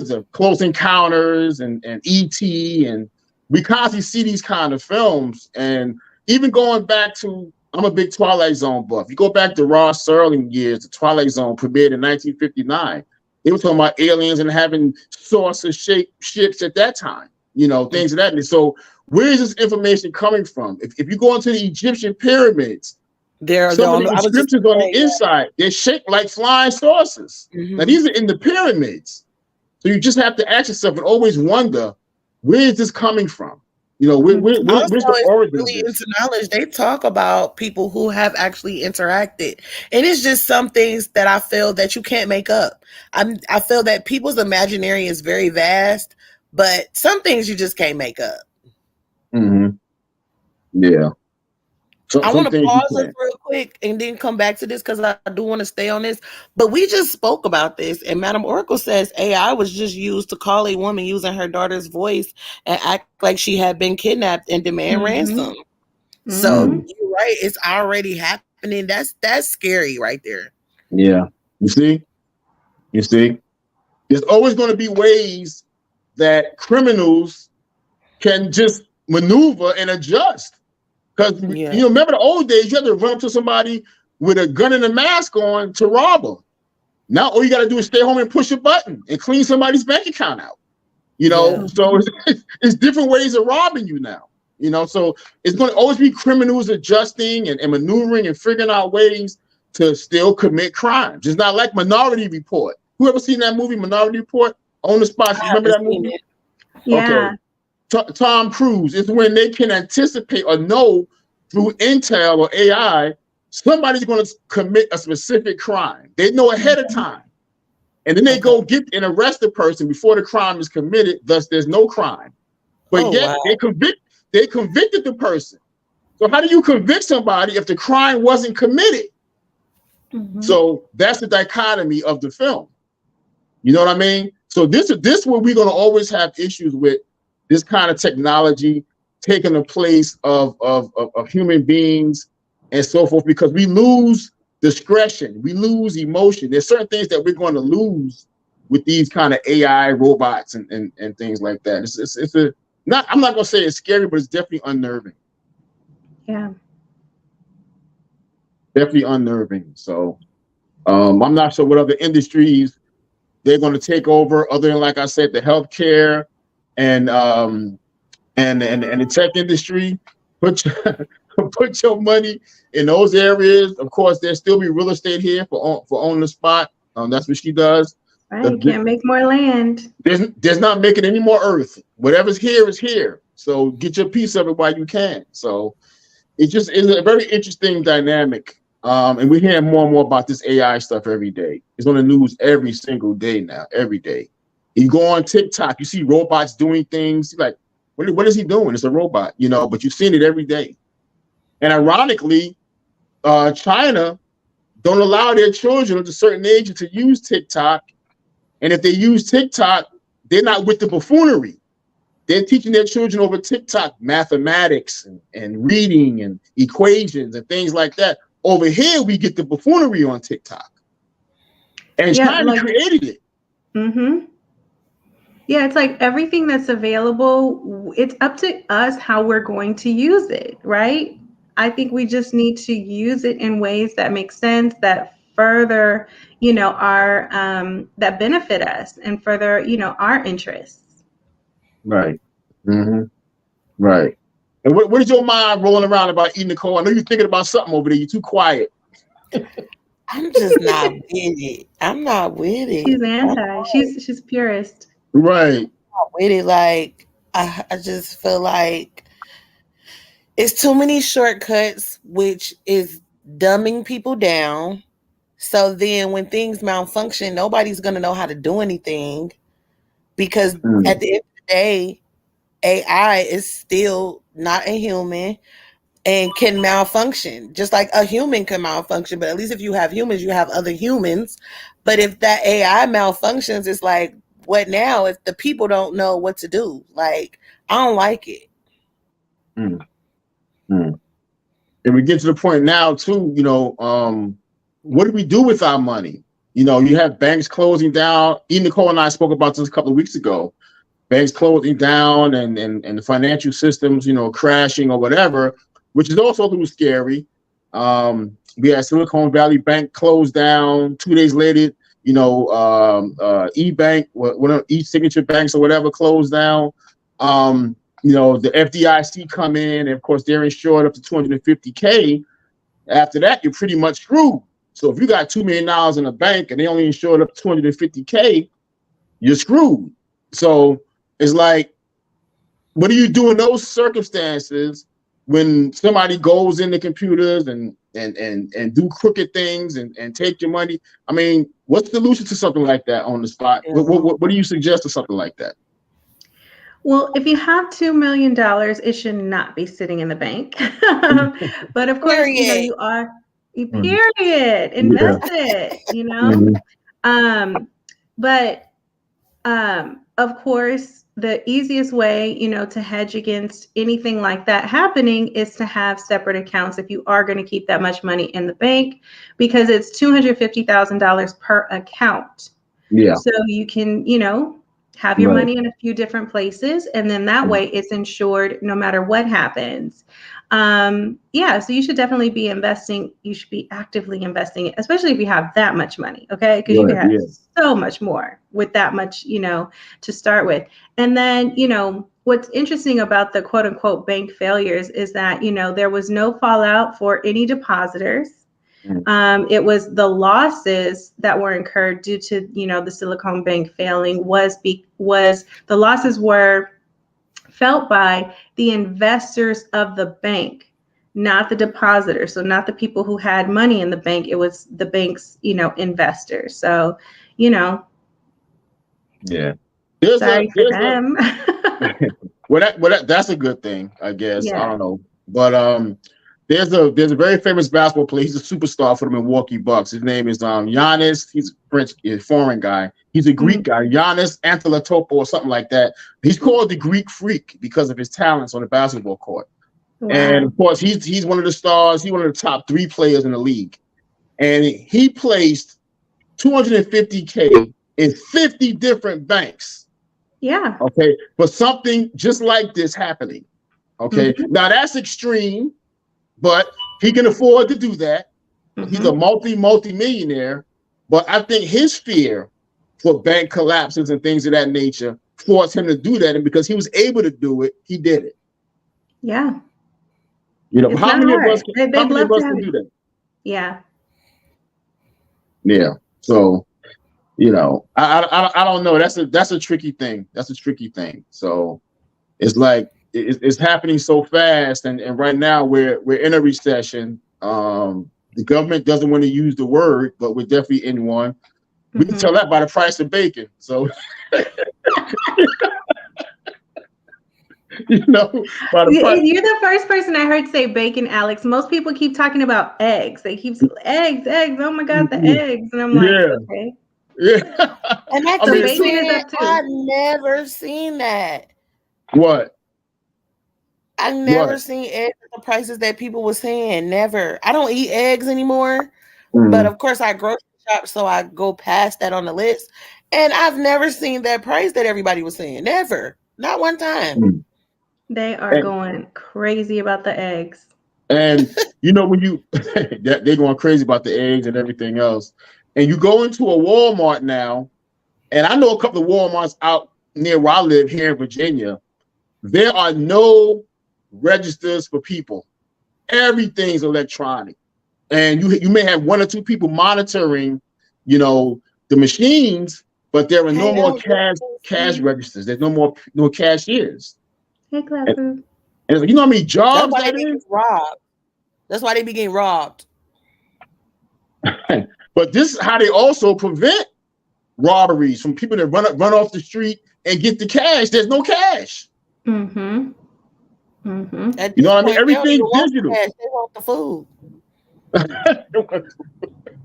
is it? Close Encounters and E.T. and we constantly see these kind of films. And even going back to, I'm a big Twilight Zone buff. You go back to Ross Serling years, the Twilight Zone premiered in 1959. They were talking about aliens and having saucer-shaped ships at that time. You know, things of that nature. So where is this information coming from? If you go into the Egyptian pyramids, some of the inscriptions on the inside, they're shaped like flying saucers. Now, these are in the pyramids. So you just have to ask yourself and always wonder, where is this coming from? You know, where's the origin of this? Into knowledge, they talk about people who have actually interacted. And it's just some things that I feel that you can't make up. I feel that people's imaginary is very vast, but some things you just can't make up. Yeah. I want to pause us real quick and then come back to this because I do want to stay on this. But we just spoke about this, and Madam Oracle says AI was just used to call a woman using her daughter's voice and act like she had been kidnapped and demand ransom. So you're right, it's already happening. That's scary right there. Yeah. You see? There's always going to be ways that criminals can just maneuver and adjust. Because you remember the old days, you had to run up to somebody with a gun and a mask on to rob them. Now all you got to do is stay home and push a button and clean somebody's bank account out. You know, so it's different ways of robbing you now. You know, so it's going to always be criminals adjusting and maneuvering and figuring out ways to still commit crimes. It's not like Minority Report. Whoever seen that movie, Minority Report? On the Spot. You remember that movie? Yeah. Okay. Tom Cruise is when they can anticipate or know through intel or AI, somebody's going to commit a specific crime. They know ahead of time. And then they go get and arrest the person before the crime is committed. Thus, there's no crime. But they convicted the person. So how do you convict somebody if the crime wasn't committed? So that's the dichotomy of the film. You know what I mean? So this is where we're going to always have issues with this kind of technology taking the place of human beings and so forth, because we lose discretion, we lose emotion. There's certain things that we're going to lose with these kind of AI robots and things like that. I'm not going to say it's scary, but it's definitely unnerving. Yeah. Definitely unnerving. So I'm not sure what other industries they're going to take over other than, like I said, the healthcare and the tech industry. Put your money in those areas. Of course, there'll still be real estate here for On the Spot. That's what she does. Right, can't make more land. There's not making any more earth. Whatever's here is here. So get your piece of it while you can. So it's a very interesting dynamic. And we're hearing more and more about this AI stuff every day. It's on the news every single day now, every day. You go on TikTok, you see robots doing things. You're like, what is he doing? It's a robot, you know, but you've seen it every day. And ironically, China don't allow their children of a certain age to use TikTok. And if they use TikTok, they're not with the buffoonery. They're teaching their children over TikTok mathematics and reading and equations and things like that. Over here, we get the buffoonery on TikTok. And China created it. Yeah, it's like everything that's available, it's up to us how we're going to use it, right? I think we just need to use it in ways that make sense, that further, our that benefit us and further, our interests. Right. Right. And what is your mind rolling around about TheeEnicole? I know you're thinking about something over there. You're too quiet. I'm just not with it. I'm not with it. She's anti. She's purist. Right. I'm not with it. Like I just feel like it's too many shortcuts, which is dumbing people down. So then when things malfunction, nobody's going to know how to do anything, because at the end of the day, AI is still not a human and can malfunction, just like a human can malfunction. But at least if you have humans, you have other humans. But if that AI malfunctions, it's like, what now if the people don't know what to do? Like, I don't like it. And we get to the point now too, what do we do with our money? You have banks closing down. TheeEnicole and I spoke about this a couple of weeks ago. Banks closing down and the financial systems, crashing or whatever, which is also a little scary. We had Silicon Valley Bank closed down. 2 days later, eBank, e-signature banks or whatever closed down. The FDIC come in, and of course they're insured up to $250K. After that, you're pretty much screwed. So if you got $2 million in a bank and they only insured up to $250K, you're screwed. So it's like, what do you do in those circumstances when somebody goes in the computers and do crooked things and take your money? I mean, what's the solution to something like that on the spot? What do you suggest to something like that? Well, if you have $2 million, it should not be sitting in the bank. But of course, you are, period, invest it, But of course, the easiest way, to hedge against anything like that happening is to have separate accounts if you are going to keep that much money in the bank, because it's $250,000 per account. Yeah. So you can, have your money in a few different places, and then that way it's insured no matter what happens. So you should definitely be investing. You should be actively investing it, especially if you have that much money, okay? Because you can have so much more with that much, to start with. And then, what's interesting about the quote unquote bank failures is that, there was no fallout for any depositors. It was the losses that were incurred due to, the Silicon Bank failing was the losses were felt by the investors of the bank, not the depositors. So not the people who had money in the bank. It was the bank's, investors. So, Yeah. Sorry for them. That's a good thing, I guess. Yeah. I don't know. But there's a very famous basketball player. He's a superstar for the Milwaukee Bucks. His name is Giannis. He's a foreign guy. He's a Greek guy, Giannis Antetokounmpo or something like that. He's called the Greek Freak because of his talents on the basketball court. Wow. And of course, he's one of the stars. He's one of the top 3 players in the league. And he placed $250K in 50 different banks. Yeah. Okay. But something just like this happening. Okay. Now that's extreme, but he can afford to do that. He's a multi-millionaire. But I think his fear for bank collapses and things of that nature forced him to do that. And because he was able to do it, he did it. Yeah. How many of us can do that? Yeah. Yeah. So, I don't know. That's a tricky thing. So it's like it's happening so fast, and right now we're in a recession. The government doesn't want to use the word, but we're definitely in one. We can tell that by the price of bacon. So by the price. You're the first person I heard say bacon, Alex. Most people keep talking about eggs. They keep eggs. Oh my God, the eggs. And I'm like, okay. Yeah. And that's bacon is up too. I've never seen that. What? I've never seen eggs at the prices that people were saying. Never. I don't eat eggs anymore. But of course I grocery shop, so I go past that on the list. And I've never seen that price that everybody was saying. Never. Not one time. They are going crazy about the eggs. And when they're going crazy about the eggs and everything else. And you go into a Walmart now, and I know a couple of Walmarts out near where I live here in Virginia. There are no registers for people. Everything's electronic. And you may have 1 or 2 people monitoring, the machines, but there are no more cash registers. There's no cashiers. Hey, Clapper. And it's like, how many jobs that is? That's why they be getting robbed. But this is how they also prevent robberies from people that run off the street and get the cash. There's no cash. You know what I mean? Everything's digital. They want the food.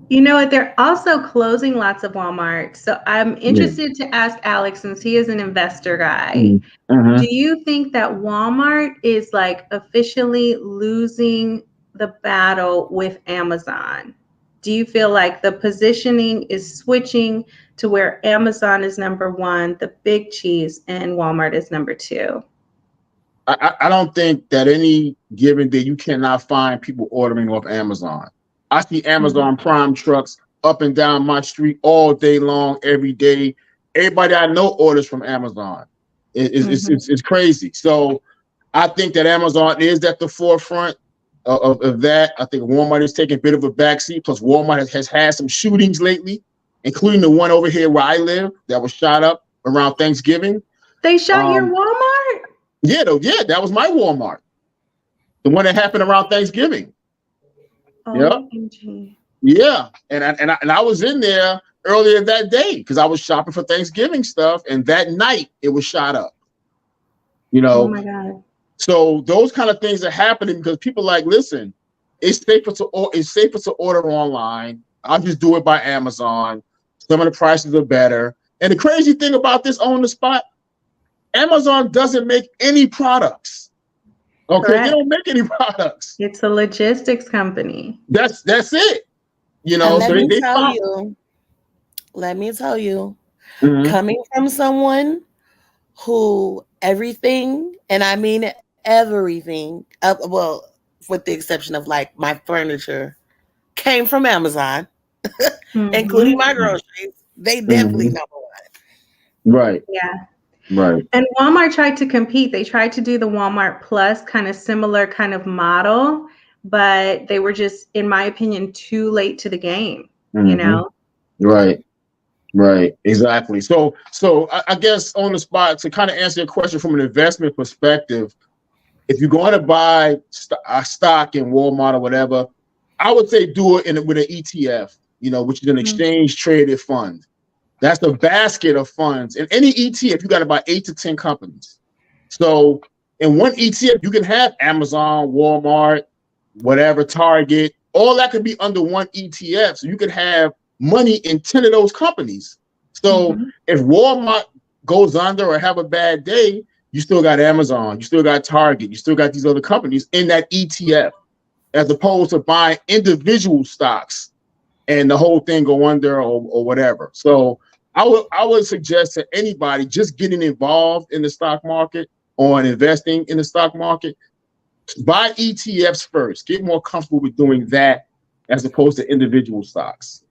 You know what? They're also closing lots of Walmart. So I'm interested to ask Alex, since he is an investor guy, do you think that Walmart is like officially losing the battle with Amazon? Do you feel like the positioning is switching to where Amazon is number one, the big cheese, and Walmart is number two? I don't think that any given day you cannot find people ordering off Amazon. I see Amazon Prime trucks up and down my street all day long, every day. Everybody I know orders from Amazon. It's crazy. So I think that Amazon is at the forefront of that. I think Walmart is taking a bit of a backseat. Plus, Walmart has had some shootings lately, including the one over here where I live that was shot up around Thanksgiving. They shot your Walmart? Yeah, that was my Walmart. The one that happened around Thanksgiving. OMG. Yeah, and I was in there earlier that day because I was shopping for Thanksgiving stuff, and that night it was shot up. Oh my God. So those kind of things are happening because people are like, listen, it's safer to order online. I'll just do it by Amazon. Some of the prices are better. And the crazy thing about this on the spot, Amazon doesn't make any products. Okay, Correct. They don't make any products. It's a logistics company. That's it. Let me tell you, coming from someone who everything, and I mean everything, well, with the exception of like my furniture, came from Amazon, including my groceries. They definitely number one. Right. Yeah. Right. And Walmart tried to compete. They tried to do the Walmart Plus kind of similar kind of model, but they were just, in my opinion, too late to the game, you know? Right. Exactly. So I guess on the spot, to kind of answer your question from an investment perspective, if you're going to buy a stock in Walmart or whatever, I would say do it with an ETF, which is an exchange traded fund. That's a basket of funds. In any ETF, you got about 8 to 10 companies. So in one ETF, you can have Amazon, Walmart, whatever, Target, all that could be under one ETF. So you could have money in 10 of those companies. So if Walmart goes under or have a bad day, you still got Amazon, you still got Target, you still got these other companies in that ETF, as opposed to buying individual stocks and the whole thing go under or whatever. So I would suggest to anybody just getting involved in the stock market or investing in the stock market, buy ETFs first. Get more comfortable with doing that as opposed to individual stocks.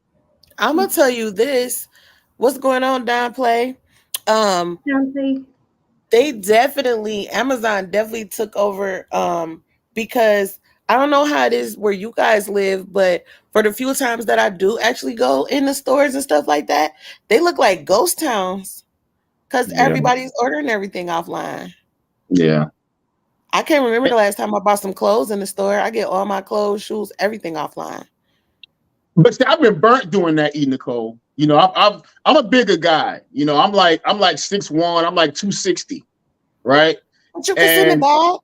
I'm gonna tell you this. What's going on, Downplay? Amazon definitely took over because I don't know how it is where you guys live, but for the few times that I do actually go in the stores and stuff like that, they look like ghost towns because everybody's ordering everything offline. Yeah. I can't remember the last time I bought some clothes in the store. I get all my clothes, shoes, everything offline. But see, I've been burnt doing that, TheeEnicole. I'm a bigger guy. I'm like 6'1", I'm like 260, right? But you can send it back.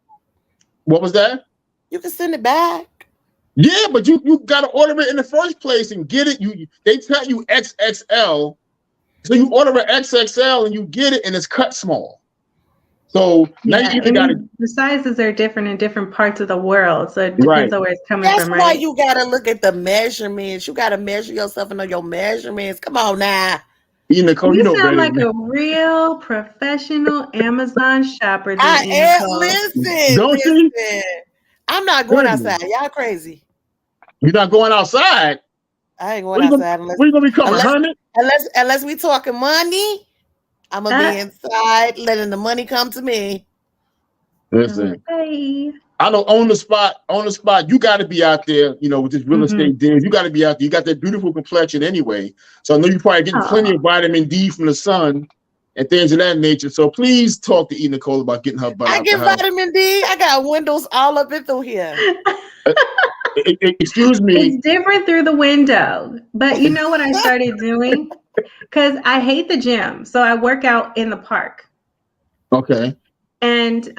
What was that? You can send it back. Yeah, but you got to order it in the first place and get it. They tell you XXL, so you order an XXL and you get it and it's cut small. So now you either got to. The sizes are different in different parts of the world, so it depends on where it's coming from. That's why you got to look at the measurements. You got to measure yourself and know your measurements. Come on now. TheeEnicole, you sound like a real professional Amazon shopper. I am. Listen. I'm not going outside. Y'all crazy. You're not going outside? I ain't going outside unless we're gonna become a hermit. Unless we talking money, I'm gonna be inside, letting the money come to me. Listen, I know on the spot, you got to be out there, with this real estate deals. You got to be out there. You got that beautiful complexion anyway, so I know you're probably getting plenty of vitamin D from the sun and things of that nature. So please talk to TheeEnicole about getting her butt out the house. I get vitamin D. I got windows all up in through here. Excuse me. It's different through the window. But you know what I started doing? Because I hate the gym. So I work out in the park. Okay. And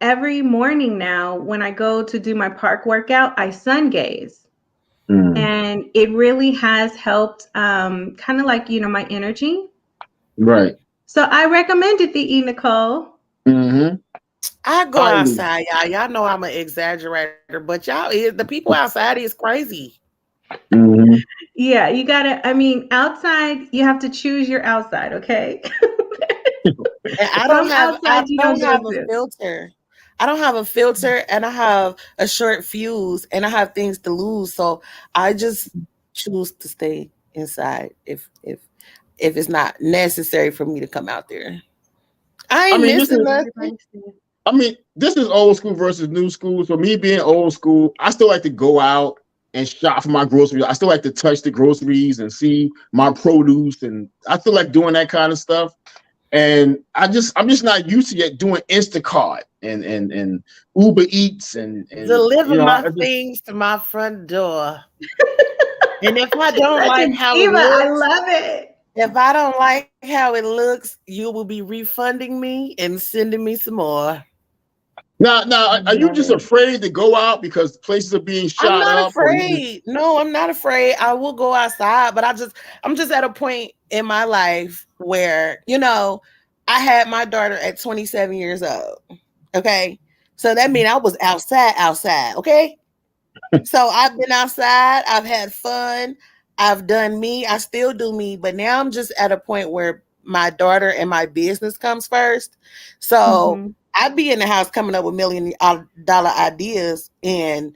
every morning now, when I go to do my park workout, I sun gaze. And it really has helped kind of like, my energy. Right. So I recommended the TheeEnicole. I go outside, y'all. Y'all know I'm an exaggerator, but y'all, the people outside is crazy. Yeah, you gotta. I mean, outside, you have to choose your outside, okay? And I don't have a filter. I don't have a filter, and I have a short fuse, and I have things to lose. So I just choose to stay inside if it's not necessary for me to come out there. I ain't missing nothing. I mean, this is old school versus new school. So me being old school, I still like to go out and shop for my groceries. I still like to touch the groceries and see my produce, and I feel like doing that kind of stuff. And I'm just not used to yet doing Instacart and Uber Eats and deliver my things to my front door. And if I don't like how it looks, I love it. If I don't like how it looks, you will be refunding me and sending me some more. Now, are you just afraid to go out because places are being shot up? I'm not afraid. No, I'm not afraid. I will go outside, but I'm just at a point in my life where, I had my daughter at 27 years old. Okay. So that means I was outside. Okay. So I've been outside. I've had fun. I've done me. I still do me. But now I'm just at a point where my daughter and my business comes first. So I'd be in the house coming up with $1 million ideas and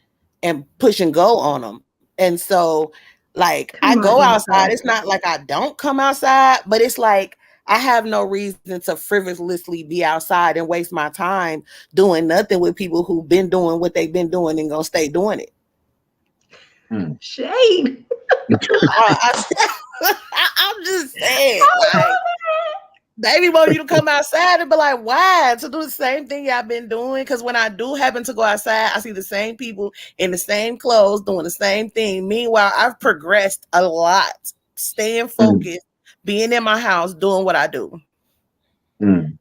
push and go on them. And so, like, I go outside. It's not like I don't come outside, but it's like I have no reason to frivolously be outside and waste my time doing nothing with people who've been doing what they've been doing and gonna stay doing it. Shade. I'm just saying, like, baby want you to come outside and be like, why? To do the same thing y'all been doing. Because when I do happen to go outside, I see the same people in the same clothes doing the same thing. Meanwhile, I've progressed a lot, staying focused, being in my house, doing what I do. I'm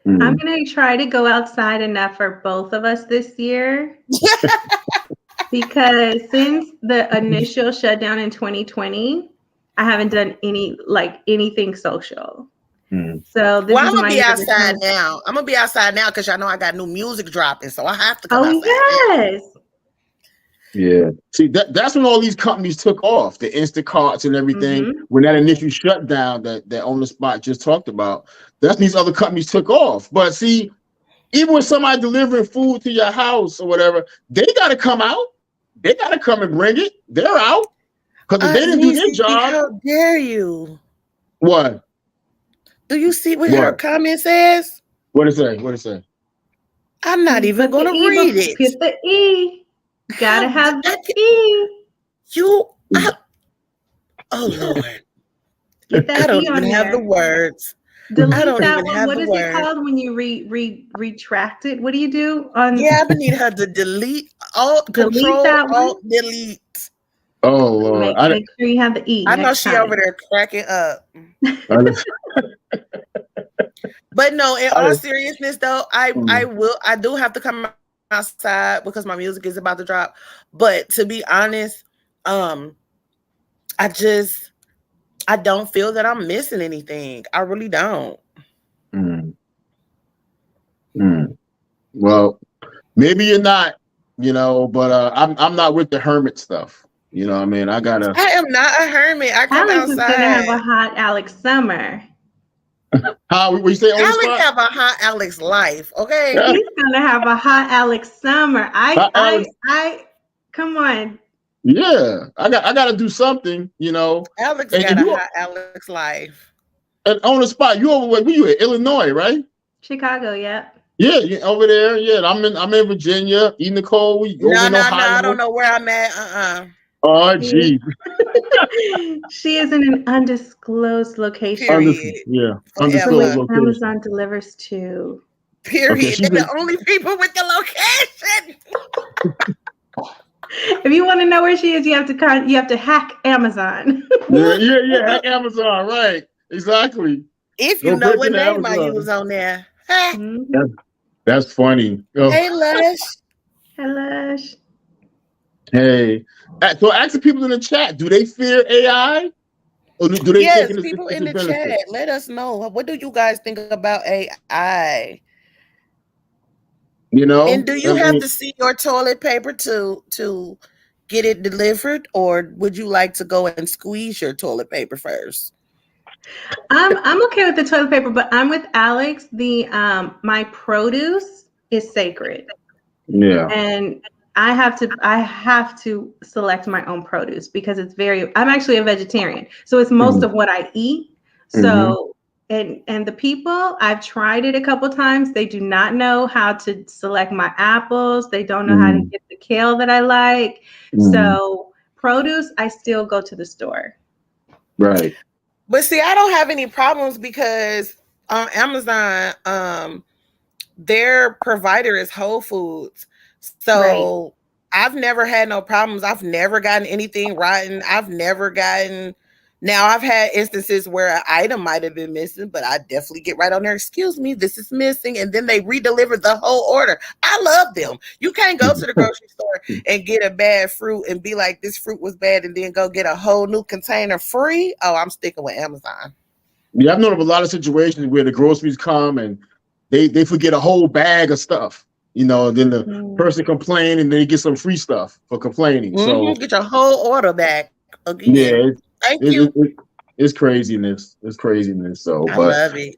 going to try to go outside enough for both of us this year. Because since the initial shutdown in 2020, I haven't done anything social. So this I'm gonna be outside now. I'm gonna be outside now because y'all know I got new music dropping, so I have to come outside. Yes. Yeah. See, that's when all these companies took off, the Instacarts and everything. When that initial shutdown that On the Spot just talked about, that's when these other companies took off. But see, even with somebody delivering food to your house or whatever, they got to come out. They got to come and bring it. They're out because if they didn't do their job. How dare you? What? Do you see what her comment says? What it say? I'm not even going to read it. Get the E. Gotta have the E. Oh Lord. Get that I don't E on even have the words. Delete I don't that even one. have What the is word. It called when you retract it? What do you do? I would need her to delete Control Alt Delete. Oh Lord! Make sure you have the E. I know she over there cracking up. But no, in all seriousness, though, I do have to come outside because my music is about to drop. But to be honest, I don't feel that I'm missing anything. I really don't. Well, maybe you're not, but I'm not with the hermit stuff. You know what I mean? I am not a hermit. I come Alex outside. is gonna have a hot Alex summer. How we say Alex have a hot Alex life, okay? He's gonna have a hot Alex summer. I come on. Yeah, I gotta do something, Alex got a hot Alex life. And On the Spot, you over where you at? Illinois, right? Chicago, yeah. Yeah, you over there. Yeah, I'm in Virginia. TheeEnicole, we over in Ohio. I don't know where I'm at. Oh, geez. She is in an undisclosed location. Undisclosed location. Amazon delivers to. Period. They're the only people with the location. If you want to know where she is, you have to hack Amazon. yeah, hack Amazon, right? Exactly. If you know what name I use on there. That's funny. Hey, Lush. Hey, Lush. Hey, so ask the people in the chat: do they fear AI, or do they think it's people in a the benefit? chat, let us know. What do you guys think about AI? You know, And do you have to see your toilet paper to get it delivered, or would you like to go and squeeze your toilet paper first? I'm okay with the toilet paper, but I'm with Alex. The my produce is sacred. Yeah. And I have to select my own produce because I'm actually a vegetarian. So it's most of what I eat. So and the people, I've tried it a couple times. They do not know how to select my apples. They don't know how to get the kale that I like. So produce, I still go to the store. Right. But see, I don't have any problems because on Amazon, their provider is Whole Foods. So I've never had no problems. I've never gotten anything rotten. Now I've had instances where an item might have been missing, but I definitely get right on there. Excuse me, this is missing. And then they redeliver the whole order. I love them. You can't go to the grocery store and get a bad fruit and be like, this fruit was bad, and then go get a whole new container free. Oh, I'm sticking with Amazon. Yeah, I've known of a lot of situations where the groceries come and they forget a whole bag of stuff. You know, then the person complains and they get some free stuff for complaining. So get your whole order back again. Yeah, Thank you. It's craziness. It's craziness. So, I love it.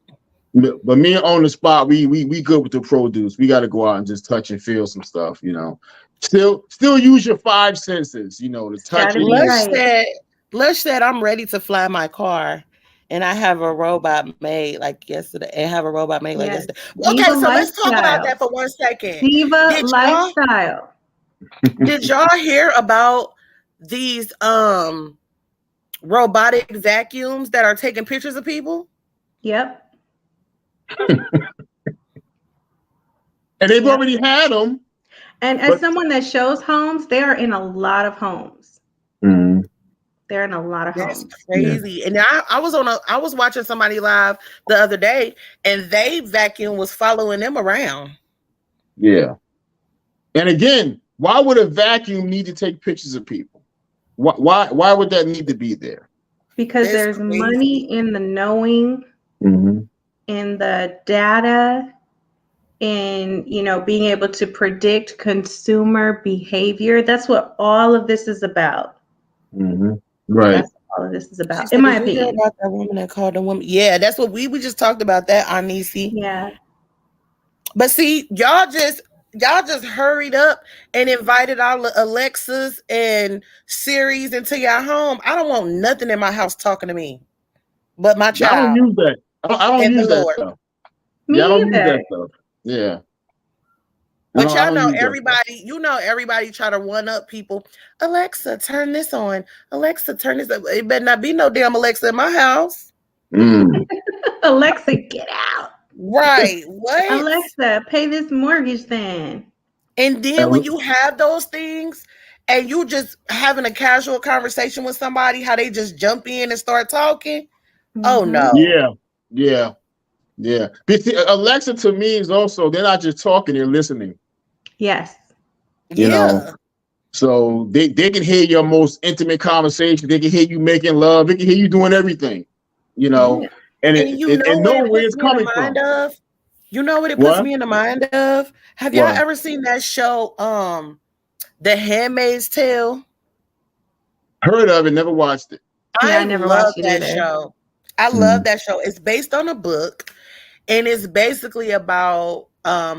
But me on the spot, we good with the produce. We got to go out and just touch and feel some stuff. You know, still use your 5 senses. You know, to touch it. Lush said, I'm ready to fly my car. And I have a robot made like yesterday. Yesterday. Okay, so let's talk about that for 1 second. Diva lifestyle. Did y'all hear about these robotic vacuums that are taking pictures of people? Yep. And they've already had them. And as someone that shows homes, they are in a lot of homes. They're in a lot of homes. That's crazy. Yeah. And I was watching somebody live the other day, and they vacuum was following them around. Yeah. And again, why would a vacuum need to take pictures of people? Why would that need to be there? Because there's money in the knowing, in the data, in being able to predict consumer behavior. That's what all of this is about. Right. That's what all of this is about, in my opinion. About that woman that called a woman. Yeah, that's what we just talked about that, Anisi. Yeah. But see, y'all just hurried up and invited all the Alexas and Siris into your home. I don't want nothing in my house talking to me, but my child. I don't use that. I don't use that stuff. Me I don't either. use that stuff. Yeah. But y'all know everybody try to one up people. Alexa, turn this on. Alexa, turn this on. It better not be no damn Alexa in my house. Alexa, get out. Right. What? Alexa, pay this mortgage then. And then when you have those things and you just having a casual conversation with somebody, how they just jump in and start talking. Oh no. Yeah. But see, Alexa to me is also, they're not just talking, they're listening. Yes. You know, so they can hear your most intimate conversation. They can hear you making love. They can hear you doing everything, and know where it's coming from. You know what it puts me in the mind of? Have y'all ever seen that show, The Handmaid's Tale? Heard of it, never watched it. I never watched that show. I love that show. It's based on a book, and it's basically about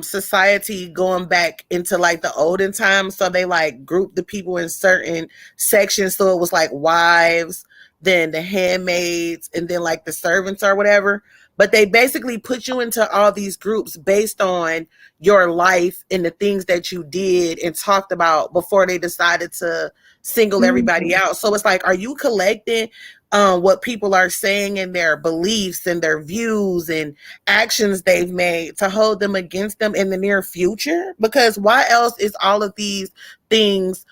society going back into like the olden times. So they like grouped the people in certain sections. So it was like wives, then the handmaids, and then like the servants or whatever. But they basically put you into all these groups based on your life and the things that you did and talked about before they decided to single everybody out. So it's like, are you collecting what people are saying and their beliefs and their views and actions they've made to hold them against them in the near future? Because why else is all of these things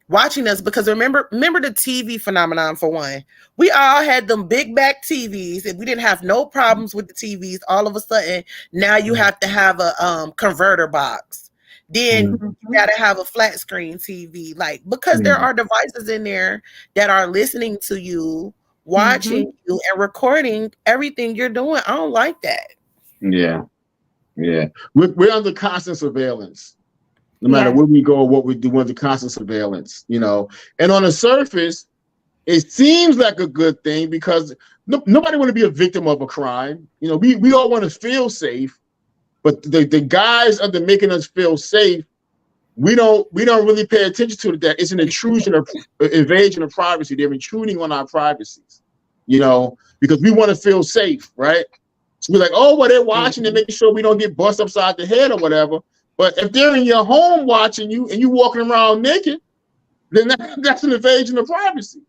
watching us? Because remember the TV phenomenon for one. We all had them big back TVs and we didn't have no problems with the TVs. All of a sudden, now you have to have a converter box. then you gotta have a flat screen TV, like, because there are devices in there that are listening to you, watching you, and recording everything you're doing. I don't like that. Yeah. We're under constant surveillance. No matter where we go, what we do, we're under constant surveillance, you know. And on the surface, it seems like a good thing because nobody want to be a victim of a crime. You know, we all want to feel safe, but the guys under making us feel safe, we don't really pay attention to that. It's an invasion of privacy. They're intruding on our privacies, you know, because we want to feel safe, right? So we're like, oh, well, they're watching and making sure we don't get bust upside the head or whatever. But if they're in your home watching you and you walking around naked, then that's an invasion of privacy.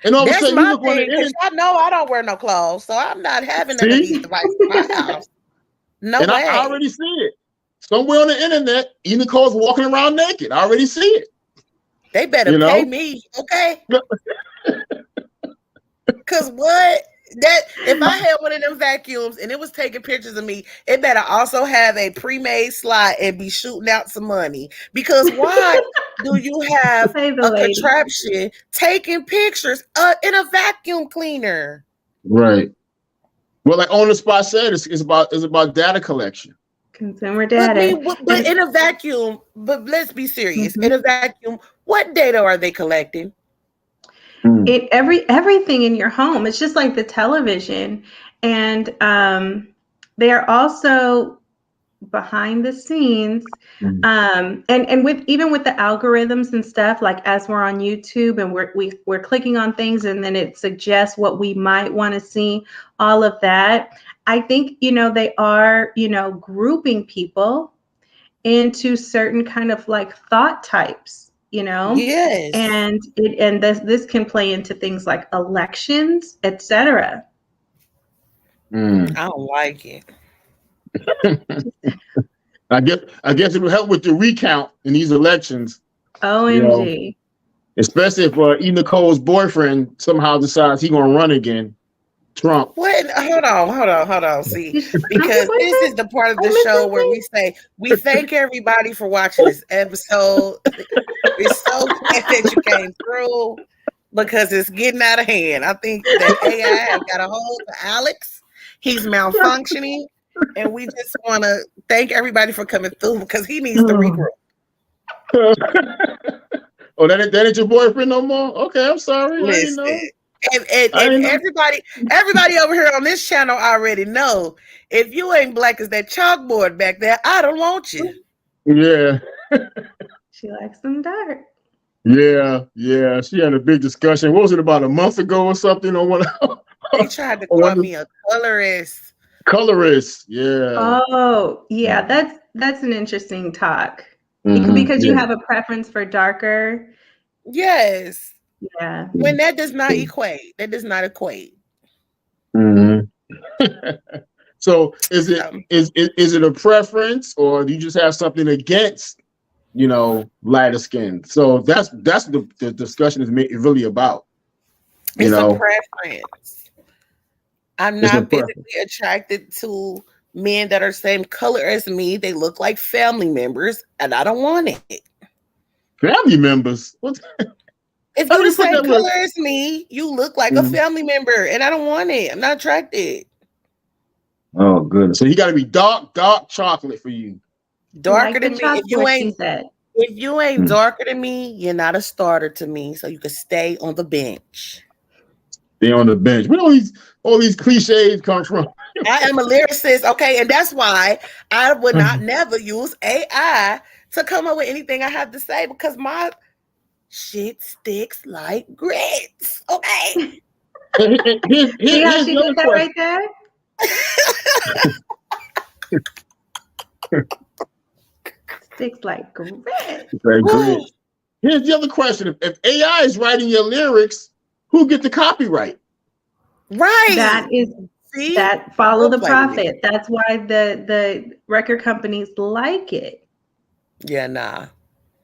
And all of a sudden, you look on the internet. I know I don't wear no clothes, so I'm not having none of these devices in my house. No way. I already see it. Somewhere on the internet, TheeEnicole's walking around naked. I already see it. They better pay me, okay? Because what? That if I had one of them vacuums and it was taking pictures of me, it better also have a pre-made slot and be shooting out some money. Because why do you have a contraption taking pictures in a vacuum cleaner? Right. Well, like On the Spot said, it's about data collection. Consumer data. But in a vacuum, but let's be serious. In a vacuum, what data are they collecting? Everything in your home. It's just like the television, and they are also behind the scenes, and with even with the algorithms and stuff. Like as we're on YouTube and we're clicking on things, and then it suggests what we might want to see. All of that. I think they are grouping people into certain kind of like thought types. Yes, and this can play into things like elections, etc. I don't like it. I guess it will help with the recount in these elections. OMG. Especially if TheeEnicole's boyfriend somehow decides he's gonna run again. Trump. What? Hold on. See, because this is the part of the show where we say we thank everybody for watching this episode. We're so glad that you came through because it's getting out of hand. I think that AI has got a hold of Alex. He's malfunctioning, and we just want to thank everybody for coming through because he needs to regroup. Oh, that ain't your boyfriend no more? Okay, I'm sorry. Listen. I didn't know. And everybody over here on this channel already know if you ain't black as that chalkboard back there, I don't want you. Yeah. She likes them dark. Yeah. She had a big discussion. What was it, about a month ago or something? They tried to call me a colorist. Colorist, yeah. Oh, yeah. That's an interesting talk because you have a preference for darker. Yes. Yeah. When that does not equate. So is it a preference, or do you just have something against, lighter skin? So that's the discussion is really about. It's a preference. I'm not physically attracted to men that are same color as me. They look like family members, and I don't want it. Family members? What? If you're the same color as me, you look like a family member, and I don't want it. I'm not attracted. Oh, goodness. So he got to be dark chocolate for you. Darker than me. If you ain't darker than me, you're not a starter to me. So you can stay on the bench. Stay on the bench. Where all these cliches come from? I am a lyricist, okay, and that's why I would not never use AI to come up with anything I have to say, because my shit sticks like grits. Okay. See how she did that right there? Sticks like grits. Here's the other question. If AI is writing your lyrics, who get the copyright? Right. That follow the profit. That's why the record companies like it. Yeah, nah.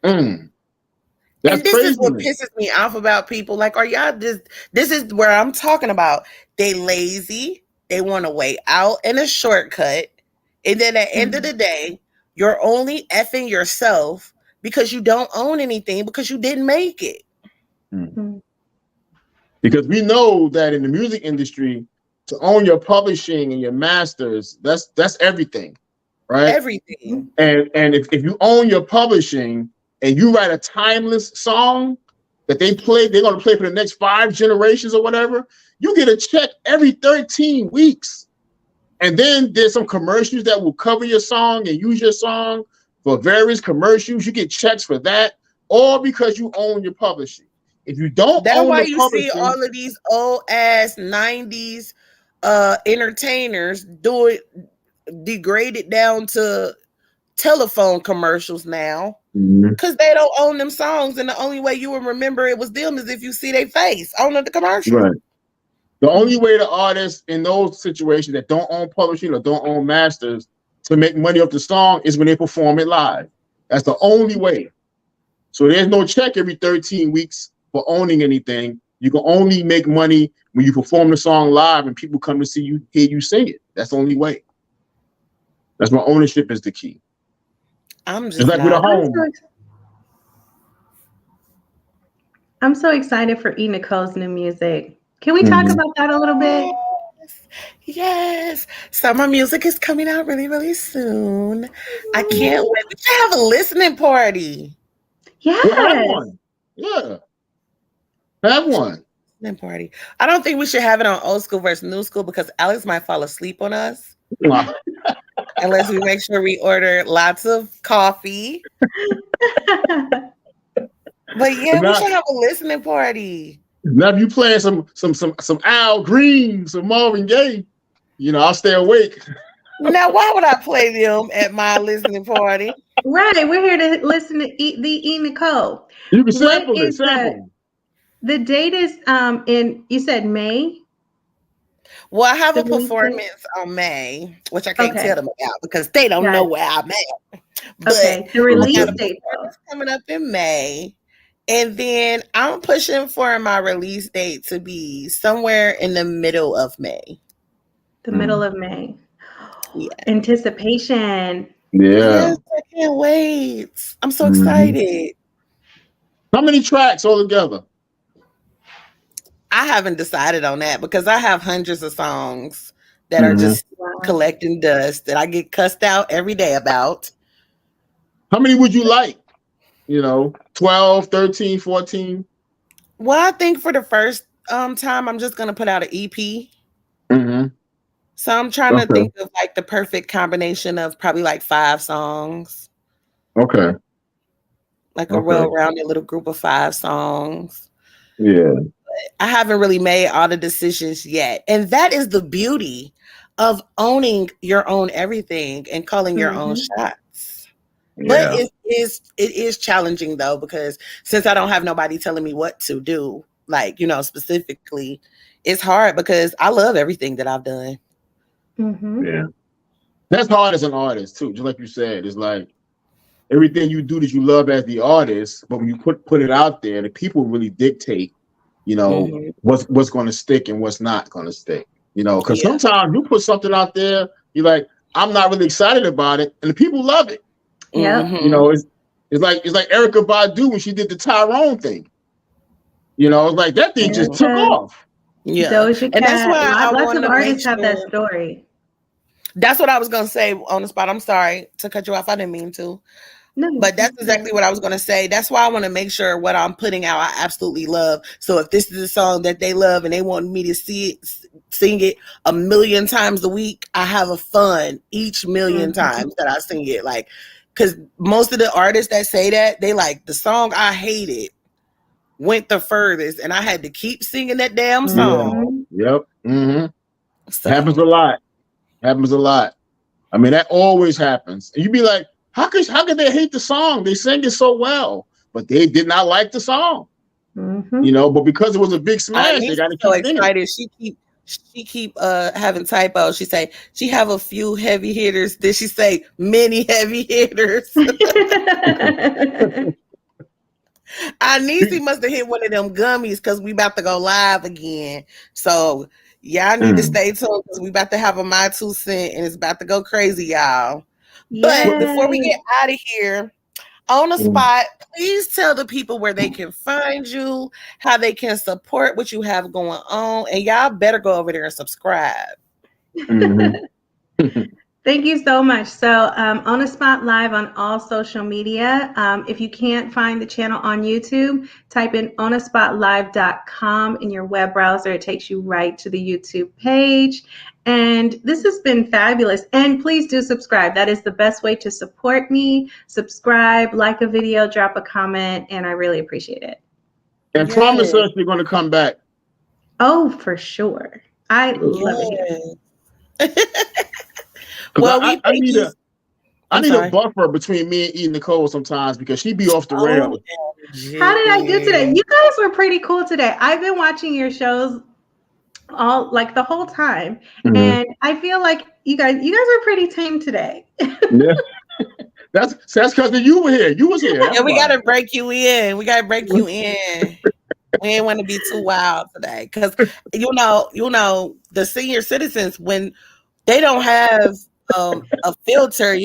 That's this crazy. Is what pisses me off about people. Like, are y'all this is where I'm talking about. They lazy. They want a way out and a shortcut. And then at the end of the day, you're only effing yourself because you don't own anything because you didn't make it. Because we know that in the music industry, to own your publishing and your masters, that's everything, right? Everything. And if you own your publishing and you write a timeless song that they're going to play for the next 5 generations or whatever, you get a check every 13 weeks. And then there's some commercials that will cover your song and use your song for various commercials. You get checks for that, all because you own your publishing. If you don't That's own why the you publishing, see all of these old ass 90s entertainers do it degraded down to telephone commercials now because they don't own them songs, and the only way you will remember it was them is if you see their face on the commercial. Right. The only way the artists in those situations that don't own publishing or don't own masters to make money off the song is when they perform it live. That's the only way. So there's no check every 13 weeks for owning anything. You can only make money when you perform the song live and people come to see you, hear you sing it. That's the only way. That's why ownership is the key. I'm just it's like with a home. I'm so excited for TheeEnicole's new music. Can we talk about that a little bit? Yes. So my music is coming out really, really soon. I can't wait. We should have a listening party. Yes. We'll have one. Yeah. Have one. Listening party. I don't think we should have it on old school versus new school because Alex might fall asleep on us. Unless we make sure we order lots of coffee. But yeah, we should have a listening party. Now, if you playing some Al Green, some Marvin Gaye, I'll stay awake. Now, why would I play them at my listening party? Right, we're here to listen to TheeEnicole. You can sample it. Sample. The date is in. You said May. Well, I have a performance on May, which I can't tell them about because they don't know where I'm at. But the release date is coming up in May. And then I'm pushing for my release date to be somewhere in the middle of May. The middle of May. Yeah. Anticipation. Yeah. Yes, I can't wait. I'm so excited. How many tracks altogether? I haven't decided on that because I have hundreds of songs that are just collecting dust that I get cussed out every day about. How many would you like? 12, 13, 14? Well, I think for the first time, I'm just going to put out an EP. So I'm trying to think of like the perfect combination of probably like 5 songs. Okay. Like a well-rounded little group of 5 songs. Yeah. I haven't really made all the decisions yet. And that is the beauty of owning your own everything and calling your own shots. Yeah. But it is challenging though, because since I don't have nobody telling me what to do, like, specifically, it's hard because I love everything that I've done. Yeah. That's hard as an artist too. Just like you said, it's like everything you do that you love as the artist, but when you put it out there, the people really dictate, what's going to stick and what's not going to stick. Because sometimes you put something out there, you're like, I'm not really excited about it, and the people love it. Yeah. It's like Erykah Badu when she did the Tyrone thing. It's like that thing just took off. Yeah. Doja Cat. And that's why lots of artists have that story. That's what I was going to say on the spot. I'm sorry to cut you off. I didn't mean to. No, but that's exactly what I was going to say. That's why I want to make sure what I'm putting out, I absolutely love. So if this is a song that they love and they want me to sing it 1,000,000 times a week, I have a fun each 1,000,000 times that I sing it. Like, because most of the artists that say that, they like the song I hated went the furthest, and I had to keep singing that damn song. Yep. So. Happens a lot. I mean, that always happens. And you'd be like, how could they hate the song? They sang it so well, but they did not like the song. But because it was a big smash, they got to keep so excited. She keep having typos. She say she have a few heavy hitters. Did she say many heavy hitters? Niecy must have hit one of them gummies because we about to go live again. So y'all need to stay tuned because we about to have a My 2 cent and it's about to go crazy, y'all. But before we Yay. get out of here, on the spot, please tell the people where they can find you, how they can support what you have going on, and y'all better go over there and subscribe. Thank you so much. So On the Spot Live on all social media. If you can't find the channel on YouTube, type in onthespotlive.com in your web browser. It takes you right to the YouTube page. And this has been fabulous. And please do subscribe. That is the best way to support me. Subscribe, like a video, drop a comment, and I really appreciate it. And promise us you're going to come back. Oh, for sure. I love it. Well, I need a buffer between me and TheeEnicole sometimes because she be off the rails. How did I do today? You guys were pretty cool today. I've been watching your shows all like the whole time, and I feel like you guys were pretty tame today. Yeah, that's because you were here. You was here. Yeah, we gotta break you in. We gotta break you in. We ain't want to be too wild today because you know the senior citizens, when they don't have a filter,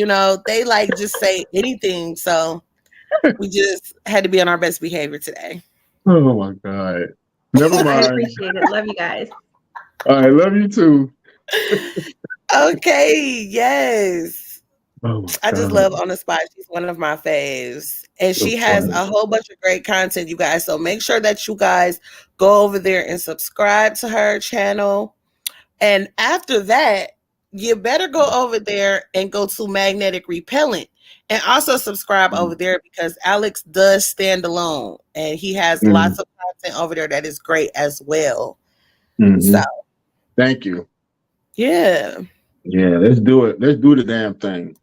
they like just say anything. So we just had to be on our best behavior today. Oh my God. Never mind. I appreciate it. Love you guys. All right, love you too. Okay, yes. Oh I just love On the Spot. She's one of my faves. And she has a whole bunch of great content, you guys. So make sure that you guys go over there and subscribe to her channel. And after that, you better go over there and go to Magnetic Repellent and also subscribe over there because Alex does stand alone and he has lots of content over there that is great as well. So thank you. Yeah, let's do it. Let's do the damn thing.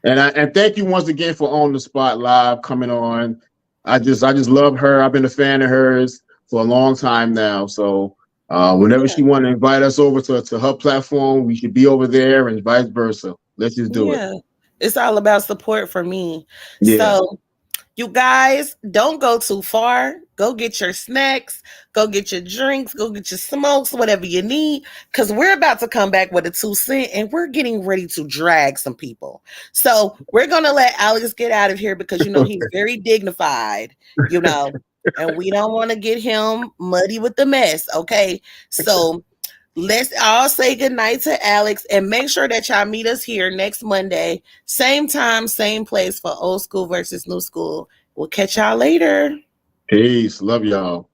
And thank you once again for On the Spot Live coming on. I just love her. I've been a fan of hers for a long time now. So whenever she want to invite us over to her platform, we should be over there and vice versa. Let's just do it. It's all about support for me. Yeah. So you guys don't go too far. Go get your snacks, go get your drinks, go get your smokes, whatever you need, because we're about to come back with a 2 cent and we're getting ready to drag some people. So we're going to let Alex get out of here because, he's very dignified, and we don't want to get him muddy with the mess. Okay. So let's all say goodnight to Alex and make sure that y'all meet us here next Monday. Same time, same place for Old School versus New School. We'll catch y'all later. Peace. Love y'all.